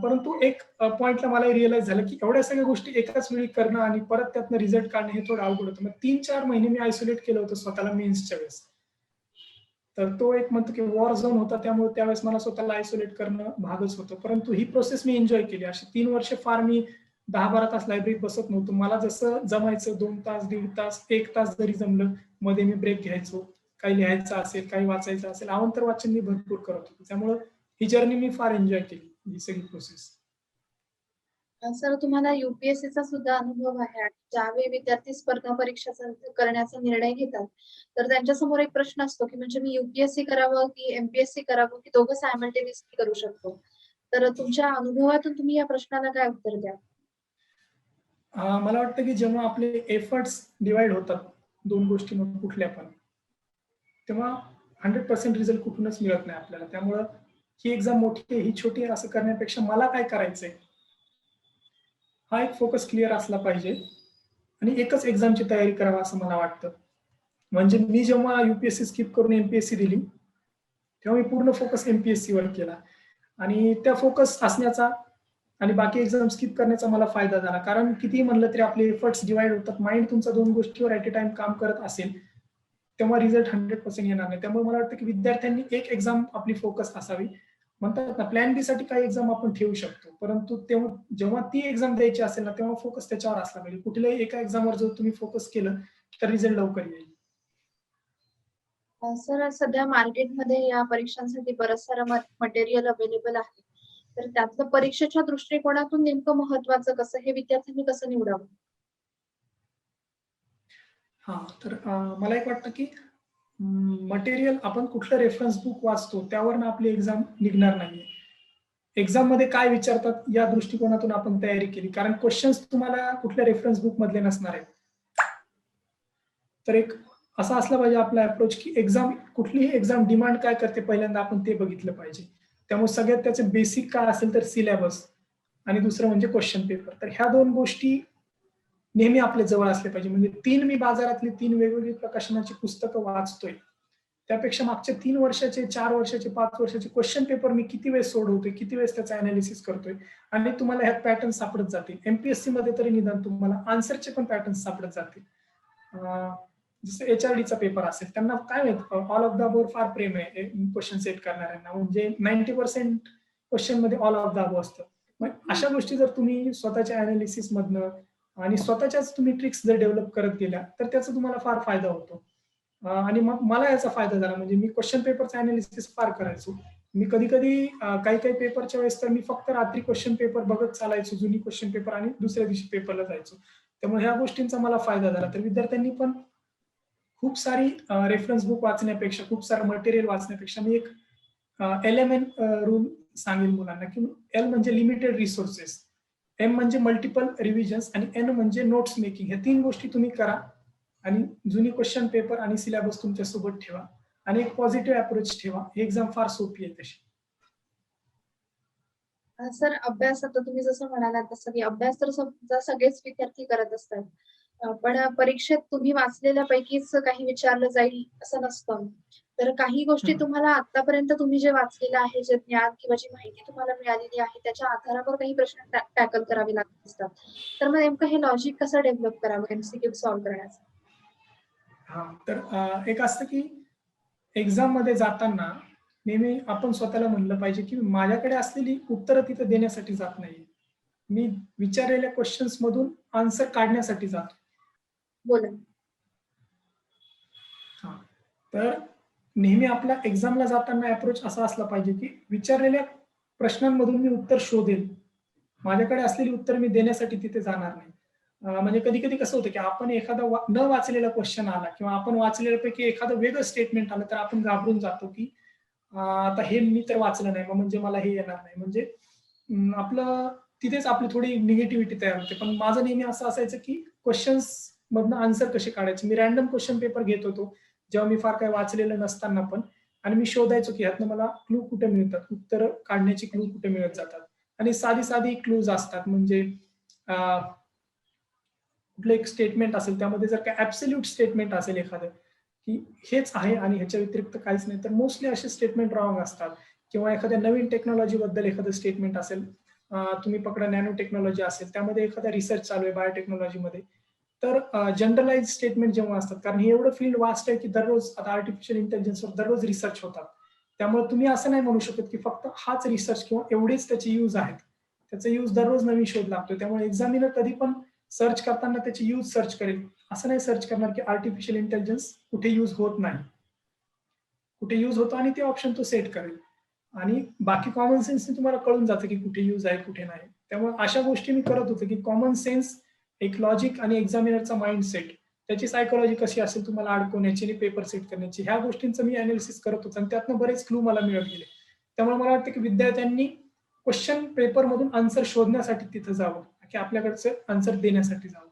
परंतु एक पॉइंटला मला रिअलाईज झालं, की एवढ्या सगळ्या गोष्टी एकाच वेळी करणं आणि परत त्यातनं रिझल्ट काढणं हे थोडं अवघड होतं. मग 3-4 महिने मी आयसोलेट केलं होतं स्वतःला मेन्सच्या वेळेस. तर तो एक म्हणतो, की वॉर झोन होता, त्यामुळे त्यावेळेस मला स्वतःला आयसोलेट करणं भागच होतं. परंतु ही प्रोसेस मी एन्जॉय केली. अशी 3 वर्ष फार मी 10-12 तास लायब्ररीत बसत नव्हतो. मला जसं जमायचं 2 तास, 1.5 तास, 1 तास जरी जमलं, मध्ये मी ब्रेक घ्यायचो. काही लिहायचं असेल, काही वाचायचं असेल, अवांतर वाचन मी भरपूर करत होतो. त्यामुळं ही जर्नी मी फार एन्जॉय केली, ही सगळी प्रोसेस. सर, तुम्हाला युपीएससीचा सुद्धा अनुभव आहे आणि ज्यावेळी विद्यार्थी स्पर्धा परीक्षा करण्याचा निर्णय घेतात, तर त्यांच्यासमोर एक प्रश्न असतो, की म्हणजे मी युपीएससी करावं की एमपीएससी करावं की दोघं सायमल्टेनियसली करू शकतो. तर तुमच्या अनुभवातून तुम्ही या प्रश्नाला काय उत्तर द्याल? मला वाटतं, की जेव्हा आपले एफर्ट्स डिव्हाईड होतात 2 गोष्टींमधून कुठल्या पण, तेव्हा 100% रिझल्ट कुठूनच मिळत नाही आपल्याला. त्यामुळं ही एक्झाम मोठी आहे, ही छोटी आहे असं करण्यापेक्षा मला काय करायचंय, हा एक फोकस क्लिअर असला पाहिजे आणि एकच एक्झामची तयारी करावी असं मला वाटतं. म्हणजे मी जेव्हा युपीएससी स्किप करून एमपीएससी दिली, तेव्हा मी पूर्ण फोकस एमपीएससी वर केला आणि त्या फोकस असण्याचा आणि बाकी एक्झाम स्किप करण्याचा मला फायदा झाला. कारण कितीही म्हणलं तरी आपले एफर्ट्स डिवाइड होतात. माइंड तुमचा 2 गोष्टीवर ॲट अ टाईम काम करत असेल, तेव्हा रिझल्ट 100% येणार नाही. त्यामुळे मला वाटतं की विद्यार्थ्यांनी एक एक्झाम आपली फोकस असावी. म्हणतात ना, प्लॅन बी साठी काही एक्झाम आपण ठेवू शकतो. परंतु तेव्हा जेव्हा ती एक्झाम द्यायची असेल ना, तेव्हा फोकस त्याच्यावर असला पाहिजे. कुठल्याही एका एक्झामवर जर तुम्ही फोकस केलं, तर रिझल्ट लवकर येईल. सर सध्या मार्केटमध्ये या परीक्षांसाठी बरंच सारं मटेरियल अवेलेबल आहे. तर त्यातलं परीक्षेच्या दृष्टिकोनातून नेमकं महत्त्वाचं कसं, हे विद्यार्थ्यांनी कसं निवडावं? हां, तर मला एक वाटतं की मटेरियल आपण कुठलं रेफरन्स बुक वाचतो त्यावरनं आपली एक्झाम निघणार नाहीये. एक्झाममध्ये काय विचारतात या दृष्टिकोनातून आपण तयारी केली. कारण क्वेश्चन्स तुम्हाला कुठल्या रेफरन्स बुक मधले नसणार आहेत. तर एक असा असला पाहिजे आपला अप्रोच की कुठलीही एक्झाम डिमांड काय करते पहिल्यांदा आपण ते बघितलं पाहिजे. त्यामुळे सगळ्यात त्याचे बेसिक काय असेल तर सिलेबस आणि दुसरं म्हणजे क्वेश्चन पेपर. तर ह्या 2 गोष्टी नेहमी आपल्या जवळ असले पाहिजे. म्हणजे 3 मी बाजारातली 3 वेगवेगळी प्रकाशनाची पुस्तकं वाचतोय. त्यापेक्षा मागच्या 3 वर्षाचे, 4 वर्षाचे, 5 वर्षाचे क्वेश्चन पेपर मी किती वेळेस सोडवतोय, किती वेळेस त्याचं अॅनालिसिस करतोय आणि तुम्हाला ह्यात पॅटर्न सापडत जातील. एमपीएससी मध्ये तरी निदान तुम्हाला आन्सरचे पण पॅटर्न सापडत जातील. जसं एचआरडीचा पेपर असेल, त्यांना काय माहित ऑल ऑफ द अबोव्ह फार प्रेम आहे क्वेश्चन सेट करणाऱ्यांना. म्हणजे 90% क्वेश्चन मध्ये ऑल ऑफ द अबोव्ह असतं. मग अशा गोष्टी जर तुम्ही स्वतःच्या अॅनालिसिस मधनं आणि स्वतःच्याच तुम्ही ट्रिक्स जर डेव्हलप करत गेल्या, तर त्याचा तुम्हाला फार फायदा होतो. आणि मग मला याचा फायदा झाला. म्हणजे मी क्वेश्चन पेपरचं अॅनालिसिस फार करायचो. मी कधी-कधी काही-काही पेपरच्या वेळेस तर मी फक्त रात्री क्वेश्चन पेपर बघत चालायचो, जुनी क्वेश्चन पेपर आणि दुसऱ्या दिवशी पेपरला जायचो. त्यामुळे ह्या गोष्टींचा मला फायदा झाला. तर विद्यार्थ्यांनी पण खूप सारी रेफरन्स बुक वाचण्यापेक्षा, खूप सारं मटेरियल वाचण्यापेक्षा मी एक LMN रूल सांगेल मुलांना, की एल म्हणजे लिमिटेड रिसोर्सेस, एम म्हणजे मल्टिपल रिव्हिजन्स आणि एन म्हणजे नोट्स मेकिंग. ह्या 3 गोष्टी तुम्ही करा आणि जुनी क्वेश्चन पेपर आणि सिलेबस तुमच्या सोबत ठेवा आणि एक पॉझिटिव्ह अप्रोच ठेवा. ही एक्झाम फार सोपी आहे तशी. सर अभ्यास आता तुम्ही जसं म्हणालात तसं की अभ्यास तर समजा सगळेच विद्यार्थी करत असतात. पण परीक्षेत तुम्ही वाचलेल्यापैकीच काही विचारलं जाईल असं नसतं. तर काही गोष्टी हं. तुम्हाला आत्तापर्यंत तुम्ही जे वाचलेलं आहे, जे ज्ञान किंवा जी माहिती तुम्हाला मिळालेली आहे, त्याच्या आधारावर काही प्रश्न टॅकल करावे लागत असतात. तर मग नेमकं हे लॉजिक कसं डेव्हलप करावं एमसीक्यू सॉल्व्ह करण्याचं? हां, तर एक असतं की एक्झाममध्ये जाताना नेहमी आपण स्वतःला म्हणलं पाहिजे, की माझ्याकडे असलेली उत्तरं तिथं देण्यासाठी जात नाहीये. मी विचारलेल्या क्वेशन्स मधून आन्सर काढण्यासाठी जातो. बोला. हां. तर नेहमी आपला एक्झामला जाताना अप्रोच असा असला पाहिजे, की विचारलेल्या प्रश्नांमधून मी उत्तर शोधेल. माझ्याकडे असलेली उत्तर मी देण्यासाठी तिथे जाणार नाही. म्हणजे कधी-कधी कसं होतं, की आपण एखादा न वाचलेला क्वेश्चन आला किंवा आपण वाचलेल्यापैकी एखादं वेगळं स्टेटमेंट आलं, तर आपण घाबरून जातो, की आता हे मी तर वाचलं नाही, मग म्हणजे मला हे येणार नाही. म्हणजे आपलं तिथेच आपली थोडी निगेटिव्हिटी तयार होते. पण माझं नेहमी असं असायचं, की क्वेशन्स मधनं आन्सर कसे काढायचे. मी रँडम क्वेश्चन पेपर घेत होतो, जेव्हा मी फार काही वाचलेलं नसताना पण आणि मी शोधायचो, की ह्यातनं मला क्लू कुठे मिळतात, उत्तरं काढण्याची क्लू कुठे मिळत जातात. आणि साधी-साधी क्लूज असतात. म्हणजे कुठलं एक स्टेटमेंट असेल, त्यामध्ये जर काही ॲब्सोल्यूट स्टेटमेंट असेल एखादं, की हेच आहे आणि ह्याच्या व्यतिरिक्त काहीच नाही, तर मोस्टली असे स्टेटमेंट रॉंग असतात. किंवा एखाद्या नवीन टेक्नॉलॉजीबद्दल एखादं स्टेटमेंट असेल, तुम्ही पकडा नॅनो टेक्नॉलॉजी असेल, त्यामध्ये एखादा रिसर्च चालू आहे बायोटेक्नॉलॉजीमध्ये. तर जनरलाइज स्टेटमेंट जेव्हा असतात, कारण हे एवढं फील्ड वास्ट आहे, की दररोज आता आर्टिफिशियल इंटेलिजन्सवर दररोज रिसर्च होतात. त्यामुळे तुम्ही असं नाही म्हणू शकत, की फक्त हाच रिसर्च किंवा एवढेच त्याचे यूज आहेत. त्याचा यूज दररोज नवीन शोध लागतो. त्यामुळे एक्झामिनर कधी पण सर्च करताना त्याची यूज सर्च करेल. असं नाही सर्च करणार, की आर्टिफिशियल इंटेलिजन्स कुठे यूज होत नाही. कुठे यूज होतो आणि ते ऑप्शन तो सेट करेल. आणि बाकी कॉमन सेन्सने तुम्हाला कळून जातं, की कुठे यूज आहे, कुठे नाही. त्यामुळे अशा गोष्टी मी करत होतो, की कॉमन सेन्स, एक लॉजिक आणि एक्झामिनरचा माइंडसेट, त्याची सायकॉलॉजी कशी असेल तुम्हाला अडकवण्याची आणि पेपर सेट करण्याची, ह्या गोष्टींचं मी अॅनालिसिस करत होतो आणि त्यातनं बरेच क्लू मला मिळत गेले. त्यामुळे मला वाटतं, की विद्यार्थ्यांनी क्वेश्चन पेपरमधून आन्सर शोधण्यासाठी तिथं जावं, की आपल्याकडचं आन्सर देण्यासाठी जावं.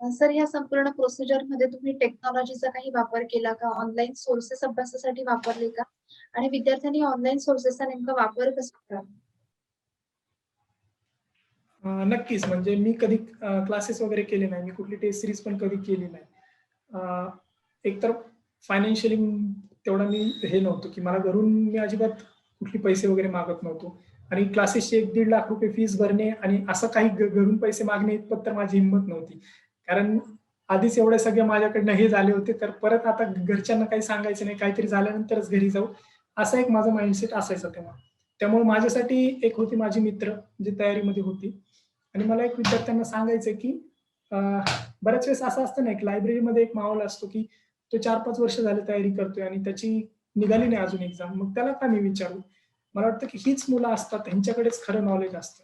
सर या संपूर्ण प्रोसिजरमध्ये तुम्ही टेक्नॉलॉजीचा काही वापर केला का? ऑनलाईन सोर्सेस अभ्यासासाठी वापरले का? आणि विद्यार्थ्यांनी ऑनलाईन सोर्सेसचा नेमका वापर कसा करावा? नक्कीच. म्हणजे मी कधी क्लासेस वगैरे केले नाही. मी कुठली टेस्ट सीरीज पण कधी केली नाही. एकतर फायनान्शियली तेवढा मी हे नव्हतो, की मला घरून मी अजिबात कुठले पैसे वगैरे मागत नव्हतो. आणि क्लासेसचे 1-1.5 लाख रुपये फीस भरणे आणि असं काही घरून पैसे मागणे इतपत तर माझी हिंमत नव्हती. कारण आधीच एवढे सगळे माझ्याकडनं हे झाले होते, तर परत आता घरच्यांना काही सांगायचं नाही, काहीतरी झाल्यानंतरच घरी जाऊ, असा एक माझा माइंडसेट असायचा तेव्हा. त्यामुळे माझ्यासाठी एक होती माझी मित्र, जी तयारीमध्ये होती आणि मला एक विद्यार्थ्यांना सांगायचं की बऱ्याच वेळेस असं असतं ना, एक लायब्ररीमध्ये एक माहोल असतो, की तो 4-5 वर्ष झाले तयारी करतोय आणि त्याची निघाली नाही अजून एक्झाम. मग त्याला का मी विचारू? मला वाटतं की हीच मुलं असतात, त्यांच्याकडेच खरं नॉलेज असतं.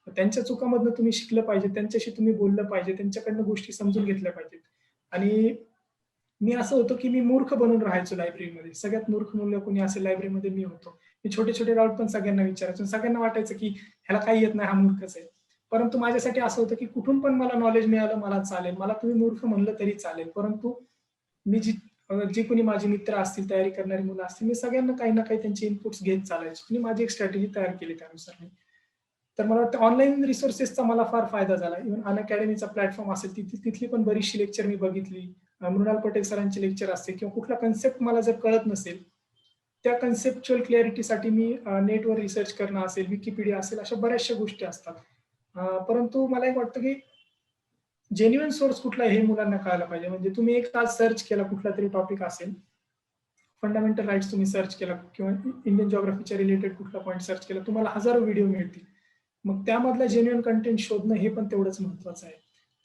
त्यांच्या चुकांमधनं तुम्ही शिकलं पाहिजे, त्यांच्याशी तुम्ही बोललं पाहिजे, त्यांच्याकडनं गोष्टी समजून घेतल्या पाहिजेत. आणि मी असं होतो की मी मूर्ख बनून राहायचो लायब्ररीमध्ये. सगळ्यात मूर्ख मुलगा कोणी असेल लायब्ररीमध्ये मी होतो. मी छोटे-छोटे डाउट पण सगळ्यांना विचारायचो. सगळ्यांना वाटायचं की ह्याला काही येत नाही, हा मूर्खच आहे. परंतु माझ्यासाठी असं होतं की कुठून पण मला नॉलेज मिळालं मला चालेल. मला तुम्ही मूर्ख म्हणलं तरी चालेल. परंतु मी जी कोणी माझी मित्र असतील, तयारी करणारी मुलं असतील, मी सगळ्यांना काही ना काही त्यांचे इनपुट्स घेत चालायचो आणि माझी एक स्ट्रॅटेजी तयार केली त्यानुसार मी. तर मला वाटतं ऑनलाईन रिसोर्सेसचा मला फार फायदा झाला. इव्हन अनअकॅडमीचा प्लॅटफॉर्म असेल, तिथली पण बरीचशी लेक्चर मी बघितली. मृणाल पटेल सरांचे लेक्चर असते किंवा कुठला कन्सेप्ट मला जर कळत नसेल, त्या कन्सेप्च्युअल क्लॅरिटीसाठी मी नेटवर रिसर्च करणं असेल, विकिपीडिया असेल, अशा बऱ्याचशा गोष्टी असतात. परंतु मला एक वाटतं की जेन्युइन सोर्स कुठला आहे हे मुलांना कळायला पाहिजे. म्हणजे तुम्ही एक तास सर्च केला कुठला तरी टॉपिक असेल, फंडामेंटल राईट्स तुम्ही सर्च केला किंवा इंडियन जिओग्राफीच्या रिलेटेड कुठला पॉईंट सर्च केला, तुम्हाला हजारो व्हिडिओ मिळतील. मग त्यामधला जेन्युइन कंटेंट शोधणं हे पण तेवढंच महत्वाचं आहे.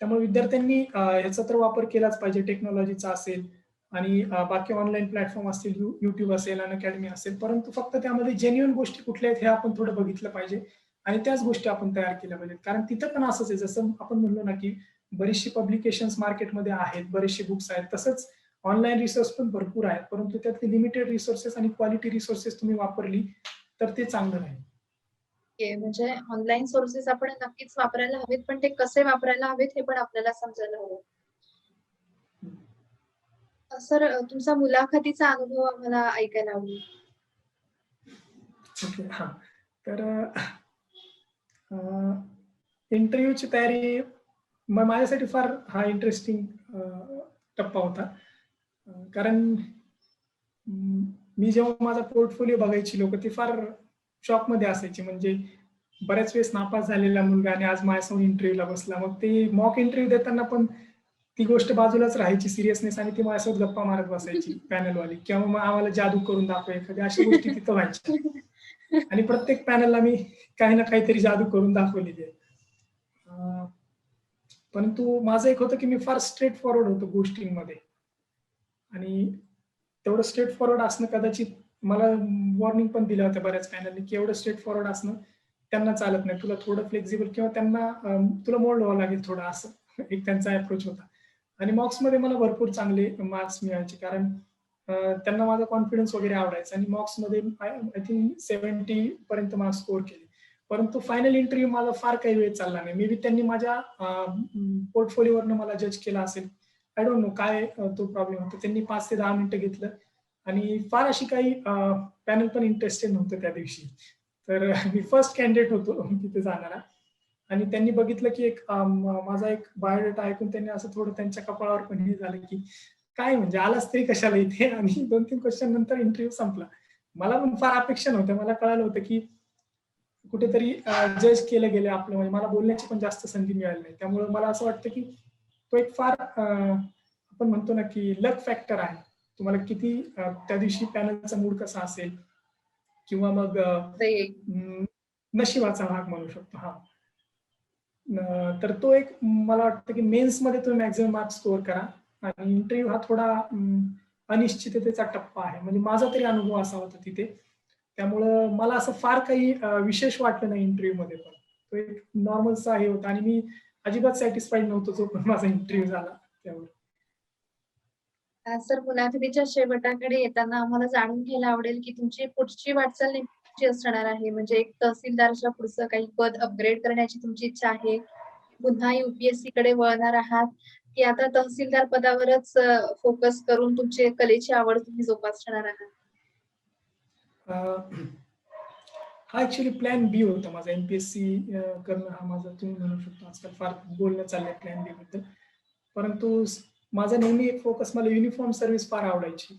त्यामुळे विद्यार्थ्यांनी ह्याचा तर वापर केलाच पाहिजे. टेक्नॉलॉजीचा असेल आणि बाकी ऑनलाईन प्लॅटफॉर्म असतील, YouTube असेल, अनअकॅडमी असेल. परंतु फक्त त्यामध्ये जेन्युइन गोष्टी कुठल्या आहेत हे आपण थोडं बघितलं पाहिजे आणि त्याच गोष्टी आपण तयार केल्या पाहिजेत. कारण तिथं पण असंच आहे, जसं आपण म्हणलो ना, की बरीचशी पब्लिकेशन्स मार्केटमध्ये आहेत, बरेचसे बुक्स आहेत. तसंच ऑनलाईन रिसोर्स पण भरपूर आहेत. परंतु त्यातले लिमिटेड रिसोर्सेस आणि क्वालिटी रिसोर्सेस तुम्ही वापरली तर ते चांगलं राहील. ओके. म्हणजे ऑनलाईन सोर्सेस आपण नक्कीच वापरायला हवेत, पण ते कसे वापरायला हवेत हे पण आपल्याला समजायला हवं. सर, तुमचा मुलाखतीचा अनुभव आम्हाला ऐकायला आवडेल. ओके. हां. तर इंटरव्ह्यूची तयारी माझ्यासाठी फार हा इंटरेस्टिंग टप्पा होता. कारण मी जेव्हा माझा पोर्टफोलिओ बघायची लोकं ती फार शॉकमध्ये असायची. म्हणजे बऱ्याच वेळेस नापास झालेला मुलगा आणि आज माझ्यासमोर इंटरव्ह्यूला बसला. मग ते मॉक इंटरव्ह्यू देताना पण ती गोष्ट बाजूलाच राहायची सिरियसनेस आणि ती माझ्यासोबत गप्पा मारत बसायची पॅनलवाली किंवा मग आम्हाला जादू करून दाखव एखाद्या अशा गोष्टी तिथं व्हायच्या. आणि प्रत्येक पॅनलला मी काही ना काहीतरी जादू करून दाखवलेली आहे. परंतु माझं एक होतं की मी फार स्ट्रेट फॉरवर्ड होतो गोष्टींमध्ये आणि तेवढं स्ट्रेट फॉरवर्ड असणं कदाचित मला वॉर्निंग पण दिल्या होत्या बऱ्याच पॅनलनी की एवढं स्ट्रेट फॉरवर्ड असणं त्यांना चालत नाही. तुला थोडं फ्लेक्झिबल किंवा त्यांना तुला मोल्ड व्हावं लागेल थोडं असं एक त्यांचा अप्रोच होता. आणि मॉक्समध्ये मला भरपूर चांगले मार्क्स मिळायचे कारण त्यांना माझा कॉन्फिडन्स वगैरे आवडायचा आणि मॉक्समध्ये आय थिंक 70 पर्यंत मार्क्स स्कोर केले. परंतु फायनल इंटरव्ह्यू माझा फार काही वेळ चालला नाही. मे बी त्यांनी माझ्या पोर्टफोलिओवरनं मला जज केला असेल. आय डोंट नो काय तो प्रॉब्लेम होता. त्यांनी 5 ते 10 मिनिटं घेतलं आणि फार अशी काही पॅनल पण इंटरेस्टेड नव्हतं त्या दिवशी. तर मी फर्स्ट कॅन्डिडेट होतो तिथे जाणारा आणि त्यांनी बघितलं की एक माझा एक बायोडेटा ऐकून त्यांनी असं थोडं त्यांच्या कपाळावर पण हे झालं की काय म्हणजे आलाच तरी कशाला इथे आणि 2-3 क्वेश्चन नंतर इंटरव्ह्यू संपला. मला पण फार अपेक्षा नव्हत्या. मला कळालं होतं की कुठेतरी जज केलं गेलं आपलं म्हणजे मला बोलण्याची पण जास्त संधी मिळाली नाही. त्यामुळे मला असं वाटतं की तो एक फार आपण म्हणतो ना की लक फॅक्टर आहे. तुम्हाला किती त्या दिवशी पॅनलचा मूड कसा असेल किंवा मग नशिबाचा भाग म्हणू शकतो. हा. तर तो एक मला वाटतं की मेन्समध्ये तुम्ही मॅक्झिमम मार्क्स स्कोअर करा आणि इंटरव्ह्यू हा थोडा अनिश्चिततेचा टप्पा आहे. म्हणजे माझा तरी अनुभव असा होता तिथे. त्यामुळं मला असं फार काही विशेष वाटलं नाही इंटरव्ह्यूमध्ये पण. तो एक नॉर्मलचा हे होता आणि मी अजिबात सॅटिस्फाईड नव्हतो जो पण माझा इंटरव्ह्यू झाला त्यावर. सर, मुलाखतीच्या शेवटाकडे येताना आम्हाला जाणून घ्यायला आवडेल की तुमची पुढची वाटचाल नेमकी असणार आहे. म्हणजे एक तहसीलदारच्या पुढचं काही पद अपग्रेड करण्याची तुमची इच्छा आहे, पुन्हा UPSC कडे वळणार आहात, की आता तहसीलदार पदावरच फोकस करून तुमची कलेची आवड तुम्ही जोपासणार आहात? हा ऍक्च्युली प्लॅन बी होता माझा MPSC करणं हा माझा तुम्ही म्हणू शकता आजकाल फार बोलणं चाललंय प्लॅन बी बद्दल. परंतु माझा नेहमी एक फोकस मला युनिफॉर्म सर्व्हिस फार आवडायची.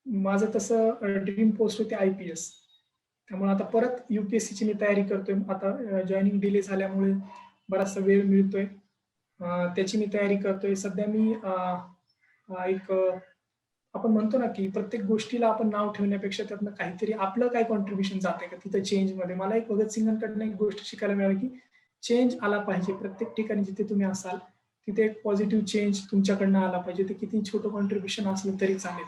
माझं तसं ड्रीम पोस्ट होती IPS. त्यामुळे आता परत UPSC ची मी तयारी करतोय. आता जॉईनिंग डिले झाल्यामुळे बराचसा वेळ मिळतोय. त्याची मी तयारी करतोय. सध्या मी एक आपण म्हणतो ना, की प्रत्येक गोष्टीला आपण नाव ठेवण्यापेक्षा त्यातनं काहीतरी आपलं काय कॉन्ट्रिब्युशन जातंय का तिथं चेंजमध्ये. मला एक भगतसिंगांकडनं एक गोष्ट शिकायला मिळाली, की चेंज आला पाहिजे. प्रत्येक ठिकाणी जिथे तुम्ही असाल, तिथे एक पॉझिटिव्ह चेंज तुमच्याकडनं आला पाहिजे. ते किती छोटं कॉन्ट्रिब्युशन असलं तरी चालेल.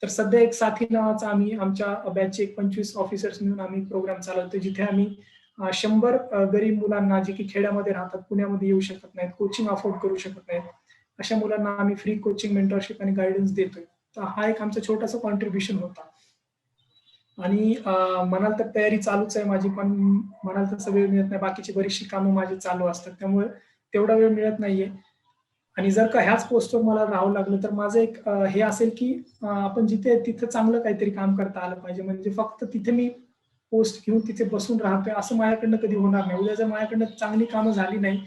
तर सध्या एक साथी नावाचा आम्ही आमच्या बॅचचे 25 ऑफिसर्स मिळून आम्ही प्रोग्राम चालवतो, जिथे आम्ही 100 गरीब मुलांना जे की खेड्यामध्ये राहतात, पुण्यामध्ये येऊ शकत नाहीत, कोचिंग अफोर्ड करू शकत नाहीत, अशा मुलांना आम्ही फ्री कोचिंग, मेंटरशिप आणि गायडन्स देतोय. तर हा एक आमचा छोटासा कॉन्ट्रिब्युशन होता. आणि म्हणाल तर तयारी चालूच आहे माझी, पण म्हणाल तसं वेळ मिळत नाही. बाकीची बरीचशी कामं माझी चालू असतात, त्यामुळे तेवढा वेळ मिळत नाहीये. आणि जर का ह्याच पोस्टवर मला राहावं लागलं तर माझं एक हे असेल की आपण जिथे तिथं चांगलं काहीतरी काम करता आलं पाहिजे. म्हणजे फक्त तिथे मी पोस्ट घेऊन तिथे बसून राहतोय असं माझ्याकडनं कधी होणार नाही. उद्या जर माझ्याकडनं चांगली कामं झाली नाही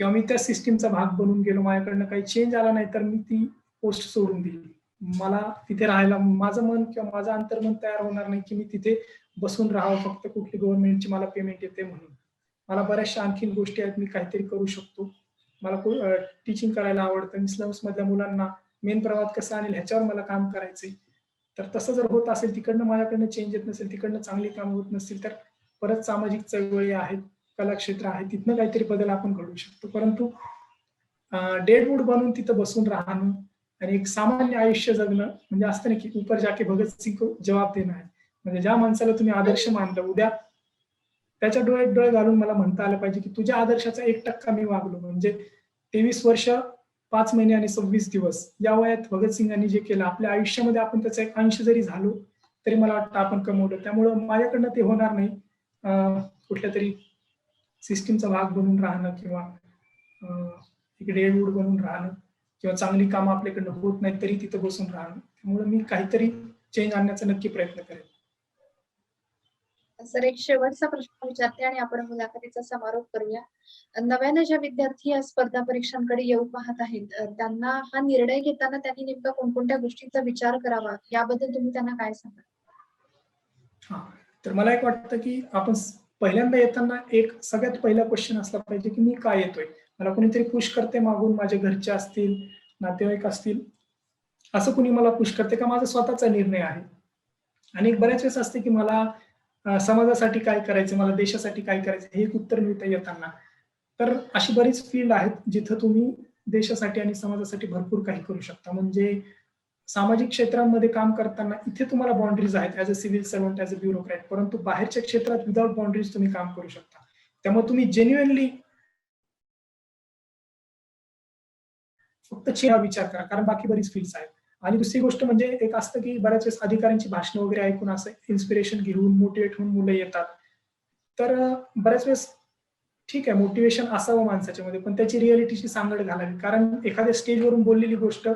किंवा मी त्या सिस्टीमचा भाग बनून गेलो, माझ्याकडनं काही चेंज आला नाही, तर मी ती पोस्ट सोडून दिली. मला तिथे राहायला माझं मन किंवा माझं अंतर्मन तयार होणार नाही की मी तिथे बसून राहावं फक्त कुठली गव्हर्नमेंटची मला पेमेंट येते म्हणून. मला बऱ्याचशा आणखीन गोष्टी आहेत, मी काहीतरी करू शकतो. मला टीचिंग करायला आवडतं. मी स्लम्स मधल्या मुलांना मेन प्रवाहात कसं आणेल ह्याच्यावर मला काम करायचंय. तर तसं जर होत असेल, तिकडनं माझ्याकडनं चेंज येत नसेल, तिकडनं चांगली कामं होत नसतील, तर परत सामाजिक चळवळी आहेत, कलाक्षेत्र आहे, तिथनं काहीतरी बदल आपण घडवू शकतो. परंतु डेड वूड बनून तिथं बसून राहणं आणि एक सामान्य आयुष्य जगणं म्हणजे असतं ना, की ऊपर जाके भगत सिंग को जवाब देणं आहे. म्हणजे ज्या माणसाला तुम्ही आदर्श मानलं, उद्या त्याच्या डोळ्यात डोळे घालून मला म्हणता आलं पाहिजे, की तुझ्या आदर्शाचा 1% मी वागलो. म्हणजे 23 वर्ष 5 महिने आणि 26 दिवस या वयात भगतसिंगांनी जे केलं आपल्या आयुष्यामध्ये, आपण त्याचा एक अंश जरी झालो तरी मला वाटतं आपण कमवलं. त्यामुळं माझ्याकडनं ते होणार नाही कुठल्या तरी सिस्टीमचा भाग बनून राहणं किंवा एक डेडवूड बनून राहणं किंवा चांगली कामं आपल्याकडनं होत नाहीत तरी तिथं बसून राहणं. त्यामुळे मी काहीतरी चेंज आणण्याचा नक्की प्रयत्न करेन. सर, एक शेवटचा प्रश्न विचारते आणि आपण मुलाखतीचा समारोप करूया. नव्याने ज्या विद्यार्थी या स्पर्धा परीक्षांकडे येऊ पाहत आहेत, त्यांना हा निर्णय घेताना त्यांनी नेमका कोणकोणत्या गोष्टींचा विचार करावा, याबद्दल तुम्ही त्यांना काय सांगाल? हा, तर मला एक वाटतं की आपण पहिल्यांदा येताना एक सगळ्यात पहिला क्वेश्चन असला पाहिजे की मी का येतोय. मला कोणीतरी पुश करते मागून, माझे घरचे असतील, नातेवाईक असतील, असं कुणी मला पुश करते का माझा स्वतःचा निर्णय आहे. आणि बऱ्याच वेळेस असते की मला समाजासाठी काय करायचं, मला देशासाठी काय करायचं, हे एक उत्तर मिळतं येताना. तर अशी बरीच फील्ड आहेत जिथं तुम्ही देशासाठी आणि समाजासाठी भरपूर काही करू शकता. म्हणजे सामाजिक क्षेत्रांमध्ये काम करताना इथे तुम्हाला बाउंड्रीज आहेत as a civil servant, as a bureaucrat, परंतु बाहेरच्या क्षेत्रात विदाउट बाउंड्रीज तुम्ही काम करू शकता. त्यामुळे तुम्ही जेन्युअनली फक्त हा विचार करा, कारण बाकी बरीच फील्ड्स आहेत. आणि दुसरी गोष्ट म्हणजे एक असतं की बऱ्याच वेळेस अधिकाऱ्यांची भाषणं वगैरे ऐकून असं इन्स्पिरेशन घेऊन मोटिवेट होऊन मुलं येतात. तर बऱ्याच वेळेस ठीक आहे मोटिवेशन असावं माणसाच्या मध्ये, पण त्याची रिअलिटीची सांगड घालावी. कारण एखाद्या स्टेजवरून बोललेली गोष्ट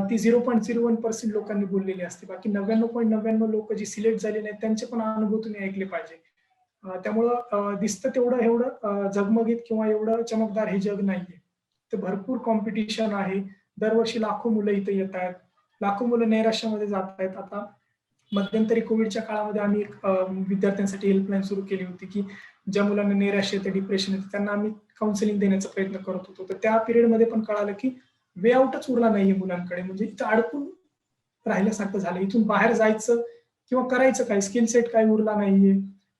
ती 0.01% लोकांनी बोललेली असते. बाकी 99.99 लोक जी सिलेक्ट झालेली आहेत त्यांचे पण अनुभव तुम्ही ऐकले पाहिजे. त्यामुळं दिसतं तेवढं एवढं झगमगीत किंवा एवढं चमकदार हे जग नाहीये. तर भरपूर कॉम्पिटिशन आहे. दरवर्षी लाखो मुलं इथे येत आहेत, लाखो मुलं नैराश्यामध्ये जात आहेत. आता मध्यंतरी कोविडच्या काळामध्ये आम्ही एक विद्यार्थ्यांसाठी हेल्पलाईन सुरू केली होती, की ज्या मुलांना नैराश्य येते, डिप्रेशन येते, त्यांना आम्ही काउन्सिलिंग देण्याचा प्रयत्न करत होतो. तर त्या पिरियडमध्ये पण कळालं की वे आउटच उरला नाहीये मुलांकडे. म्हणजे इथं अडकून राहिल्यासारखं झालं. इथून बाहेर जायचं किंवा करायचं काय, स्किल सेट काय उरला नाहीये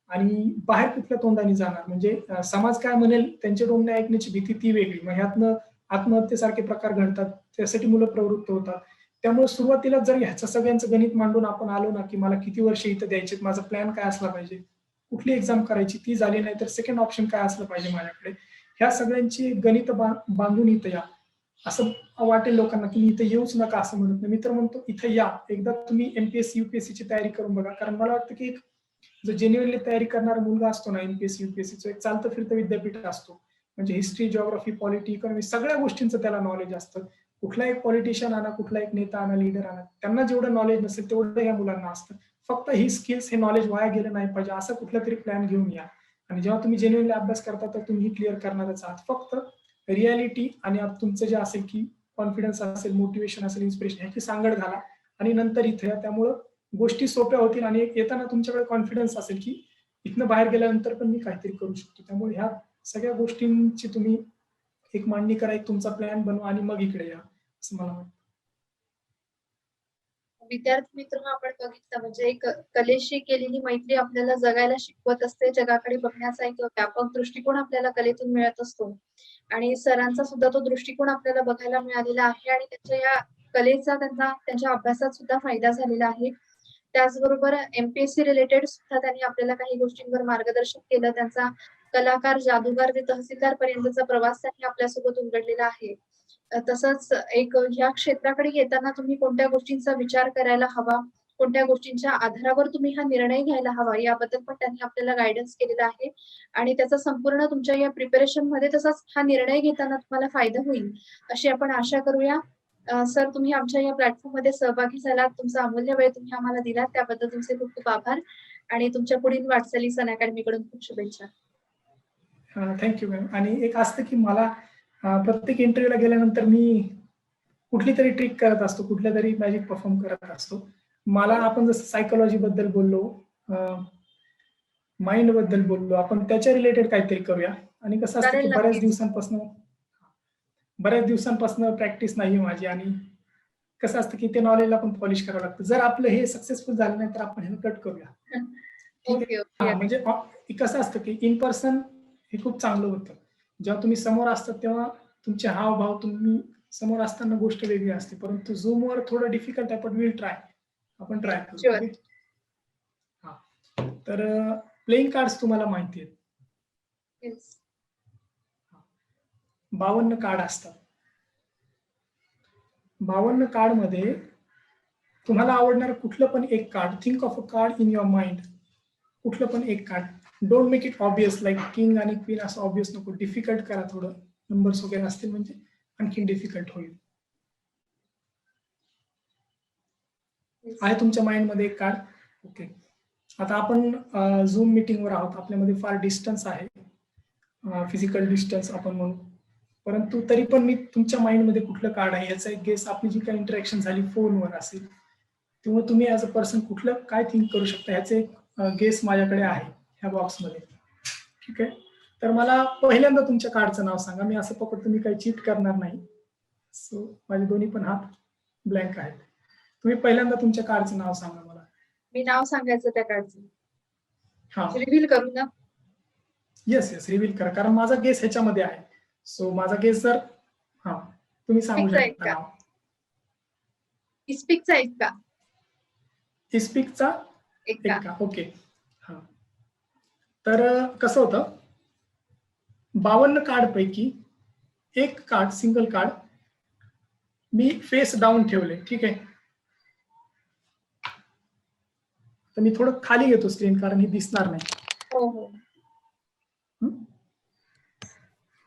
आणि बाहेर कुठल्या तोंडाने जाणार. म्हणजे समाज काय म्हणेल त्यांचे टोमणे ऐकण्याची भीती ती वेगळी. मग ह्यातनं आत्महत्येसारखे प्रकार घडतात, त्यासाठी मुलं प्रवृत्त होतात. त्यामुळे सुरुवातीला जर ह्याचं सगळ्यांचं गणित मांडून आपण आलो ना, की मला किती वर्ष इथं द्यायचे, माझा प्लॅन काय असला पाहिजे, कुठली एक्झाम करायची, ती झाली नाही तर सेकंड ऑप्शन काय असलं पाहिजे माझ्याकडे, ह्या सगळ्यांची गणित बांधून इथं या. असं वाटेल लोकांना की इथं येऊच नका असं म्हणत नाही. मी तर म्हणतो इथं या, एकदा तुम्ही MPSC UPSC ची तयारी करून बघा. कारण मला वाटतं की एक जो जेन्युअनली तयारी करणारा मुलगा असतो ना, MPSC UPSC एक चालतं फिरतं विद्यापीठ असतो. म्हणजे हिस्ट्री, जिओग्राफी, पॉलिटी, इकॉनॉमी सगळ्या गोष्टींचं त्याला नॉलेज असतं. कुठला एक पॉलिटिशियन आणा, कुठला एक नेता आणा, लीडर आणा, त्यांना जेवढं नॉलेज नसेल तेवढं या मुलांना असतं. फक्त ही स्किल्स, हे नॉलेज वाया गेलं नाही पाहिजे असं कुठला तरी प्लॅन घेऊन या. आणि जेव्हा तुम्ही जेन्युअनली अभ्यास करता तर तुम्ही क्लिअर करणारच आहात. फक्त रियालिटी आणि तुमचं जे असेल की कॉन्फिडन्स असेल, मोटिवेशन असेल, इन्स्पिरेशन ह्याची सांगड घाला आणि नंतर इथे या. त्यामुळं गोष्टी सोप्या होतील आणि येताना तुमच्याकडे कॉन्फिडन्स असेल की इथनं बाहेर गेल्यानंतर पण मी काहीतरी करू शकतो. त्यामुळे ह्या सगळ्या गोष्टींची तुम्ही एक मांडणी करा, एक तुमचा प्लॅन बनवा आणि मग इकडे या, असं मला वाटतं. विद्यार्थी मित्र आपण बघितलं म्हणजे एक कलेशी केलेली मैत्री आपल्याला जगायला शिकवत असते. जगाकडे बघण्याचा एक व्यापक दृष्टिकोन आपल्याला कलेतून मिळत असतो आणि सरांचा सुद्धा तो दृष्टिकोन आपल्याला बघायला मिळालेला आहे आणि त्यांच्या या कलेचा त्यांना त्यांच्या अभ्यासात सुद्धा फायदा झालेला आहे. त्याचबरोबर एम-पी-एस-सी रिलेटेड सुद्धा त्यांनी आपल्याला काही गोष्टींवर मार्गदर्शन केलं. त्यांचा कलाकार, जादूगार ते तहसीलदार पर्यंतचा प्रवास त्यांनी आपल्यासोबत उलगडलेला आहे. तसंच एक ह्या क्षेत्राकडे येताना तुम्ही कोणत्या गोष्टींचा विचार करायला हवा, कोणत्या गोष्टींच्या आधारावर तुम्ही हा निर्णय घ्यायला हवा, याबद्दल पण त्यांनी आपल्याला गाईडन्स केलेला आहे आणि त्याचा संपूर्ण तुमच्या या प्रिपरेशनमध्ये तसाच हा निर्णय घेताना तुम्हाला फायदा होईल, अशी आपण आशा करूया. सर तुम्ही आमच्या या प्लॅटफॉर्ममध्ये सहभागी झालात. तुमचा अमूल्य वेळ तुम्ही आम्हाला दिलात त्याबद्दल तुमचे खूप खूप आभार आणि तुमच्या पुढील वाटचालीस अनअकॅडमीकडून खूप शुभेच्छा. Thank you ma'am. आणि एक असतं की मला प्रत्येक इंटरव्ह्यूला गेल्यानंतर मी कुठली तरी ट्रिक करत असतो, कुठल्या तरी मॅजिक परफॉर्म करत असतो. मला आपण जसं सायकोलॉजी बद्दल बोललो, माइंड बद्दल बोललो, आपण त्याच्या रिलेटेड काहीतरी करूया. आणि कसं असतं की चालेल, बऱ्याच नक्कीच. दिवसांपासून प्रॅक्टिस नाही माझी आणि कसं असतं की ते नॉलेजला पण पॉलिश करावं लागतं. जर आपलं हे सक्सेसफुल झालं नाही तर आपण हे कट करूया. ठीक आहे. Okay, okay. म्हणजे कसं असतं की इन पर्सन हे खूप चांगलं होतं. जेव्हा तुम्ही समोर असतात तेव्हा तुमचे हावभाव, तुम्ही समोर असताना गोष्ट वेगळी असते, परंतु झूमवर थोडं डिफिकल्ट आहे, पण विल ट्राय. आपण ट्राय करू. शुअर. ओके. हा. तर प्लेइंग कार्ड्स तुम्हाला माहिती आहेत. येस. 52 कार्ड असतात. 52 कार्ड मध्ये तुम्हाला आवडणार कुठलं पण एक card, think of a card in your mind. कुठलं पण एक card. Don't make it obvious, like king आणि क्वीन असं ऑब्वियस नको. डिफिकल्ट करा थोडं. नंबर्स वगैरे असतील म्हणजे आणखी डिफिकल्ट होईल. आहे तुमच्या माइंड मध्ये एक कार्ड? ओके. आता आपण झूम मीटिंगवर आहोत, आपल्यामध्ये फार डिस्टन्स आहे, फिजिकल डिस्टन्स आपण म्हणू, परंतु तरी पण मी तुमच्या माइंडमध्ये कुठलं कार्ड आहे याचा एक गेस, आपली जी काही इंटरॅक्शन झाली फोनवर असेल तेव्हा तुम्ही ऍज अ पर्सन कुठलं काय थिंक करू शकता ह्याचे एक गेस माझ्याकडे आहे ह्या बॉक्समध्ये. ठीक आहे. तर मला पहिल्यांदा तुमच्या कार्डचं नाव सांगा. मी असं पकडतो मी काही चीट करणार नाही. सो माझे दोन्ही पण हात ब्लँक आहेत. तुम्ही पहिल्यांदा तुमच्या कार्डचं नाव सांगा मला. मी नाव सांगायचं त्या कार्डचं? हा. रिव्हील करू ना? येस रिव्हील करा, कारण माझा गेस ह्याच्यामध्ये आहे. सो माझा गेस जर तुम्ही सांगू शकता नाव. इस्पिकचा एक का? इस्पिकचा एक एक का? का? ओके. हा. तर कसं होतं, 52 कार्ड पैकी एक कार्ड, सिंगल कार्ड मी फेस डाऊन ठेवले. ठीक आहे. तर मी थोडं खाली घेतो स्क्रीन, कारण हे दिसणार नाही. हो हो.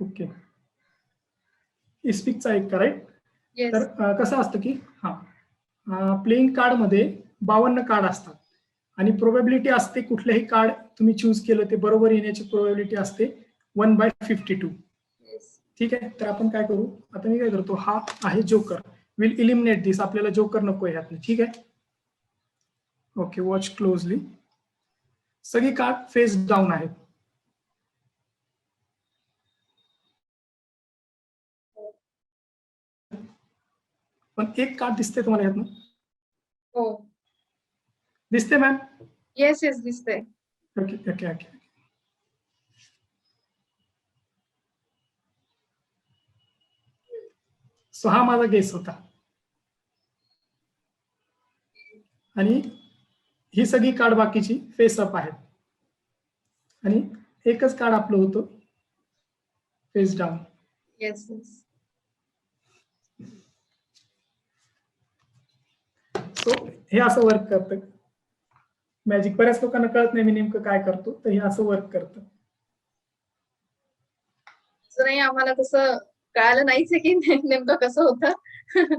ओके. इस्पिकचा एक करेक्ट. तर कसं असतं की प्लेइंग कार्ड मध्ये 52 कार्ड असतात आणि प्रोबॅबिलिटी असते कुठल्याही कार्ड तुम्ही चूज केलं ते बरोबर येण्याची प्रोबॅबिलिटी असते 1/52. ठीक आहे. तर आपण काय करू, आता मी काय करतो, हा आहे जोकर. विल इलिमिनेट दिस. आपल्याला जोकर नको आहे ह्यातनं. ठीक आहे. ओके. Watch closely. सगळी कार्ड फेस डाऊन आहेत. पण एक कार्ड दिसते तुम्हाला यातनं? हो. दिसते मॅम? येस येस दिसतंय. Okay okay okay. सो हा माझा गेस होता. आणि ही सगळी कार्ड बाकीची फेस अप आहेत आणि एकच कार्ड आपलं होतं face down. Yes yes. So हे असं वर्क करतं मॅजिक. बऱ्याच लोकांना कळत नाही मी नेमकं काय करतो, तर हे असं वर्क करतं. नाही, आम्हाला तसं कळालं नाहीच आहे की नेमकं कसं होतं.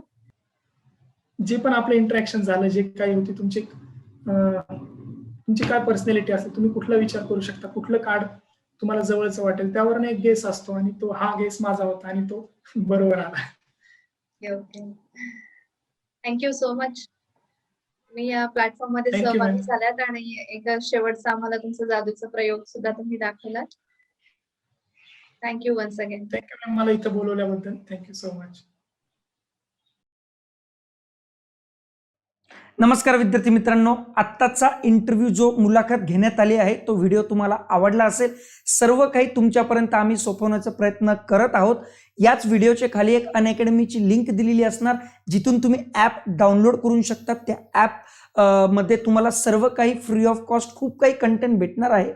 जे पण आपलं इंटरॅक्शन झालं, जे काही होती तुमची काय पर्सनॅलिटी असेल, तुम्ही कुठला विचार करू शकता, कुठलं कार्ड तुम्हाला जवळचं वाटेल, त्यावरनं एक गेस असतो आणि तो हा गेस माझा होता आणि तो बरोबर आला. ओके. Thank you so much. तुम्ही या प्लॅटफॉर्म मध्ये थँक्यू सहभागी मॅम. झालात आणि एक शेवटचा आम्हाला तुमचा जादूचा प्रयोग सुद्धा तुम्ही दाखवलात. Thank you once again. Thank you ma'am, मला इथं बोलवल्याबद्दल. Thank you so much. नमस्कार विद्यार्थी मित्रांनो, आत्ताचा इंटरव्ह्यू जो मुलाखत घेण्यात आली आहे तो व्हिडिओ तुम्हाला आवडला असेल. सर्व काही तुमच्यापर्यंत आम्ही सोपवण्याचा प्रयत्न करत आहोत. याच व्हिडिओच्या खाली एक अनअकॅडमीची लिंक दिलेली असणार, जिथून तुम्ही ॲप डाउनलोड करू शकता. त्या ॲप मध्ये तुम्हाला सर्व काही फ्री ऑफ कॉस्ट खूप काही कंटेंट भेटणार आहे.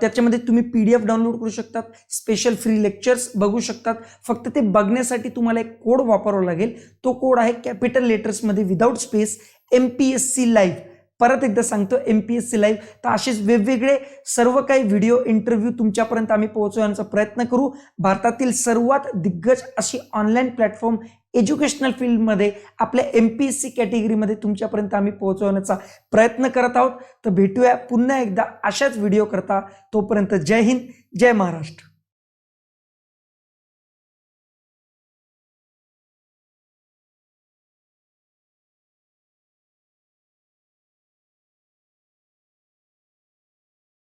त्याच्यामध्ये तुम्ही PDF डाउनलोड करू शकतात, स्पेशल फ्री लेक्चर्स बघू शकतात. फक्त ते बघण्यासाठी तुम्हाला एक कोड वापरावा लागेल. तो कोड आहे कॅपिटल लेटर्समध्ये विदाउट स्पेस MPSC लाईव्ह. परत एकदा सांगतो, MPSC लाईव्ह. तर असेच वेगवेगळे सर्व काही व्हिडिओ इंटरव्ह्यू तुमच्यापर्यंत आम्ही पोहोचवण्याचा प्रयत्न करू. भारतातील सर्वात दिग्गज अशी ऑनलाईन प्लॅटफॉर्म एज्युकेशनल फील्डमध्ये आपल्या MPSC कॅटेगरीमध्ये तुमच्यापर्यंत आम्ही पोहोचवण्याचा प्रयत्न करत आहोत. तर भेटूया पुन्हा एकदा अशाच व्हिडिओ करता. तोपर्यंत जय हिंद, जय महाराष्ट्र.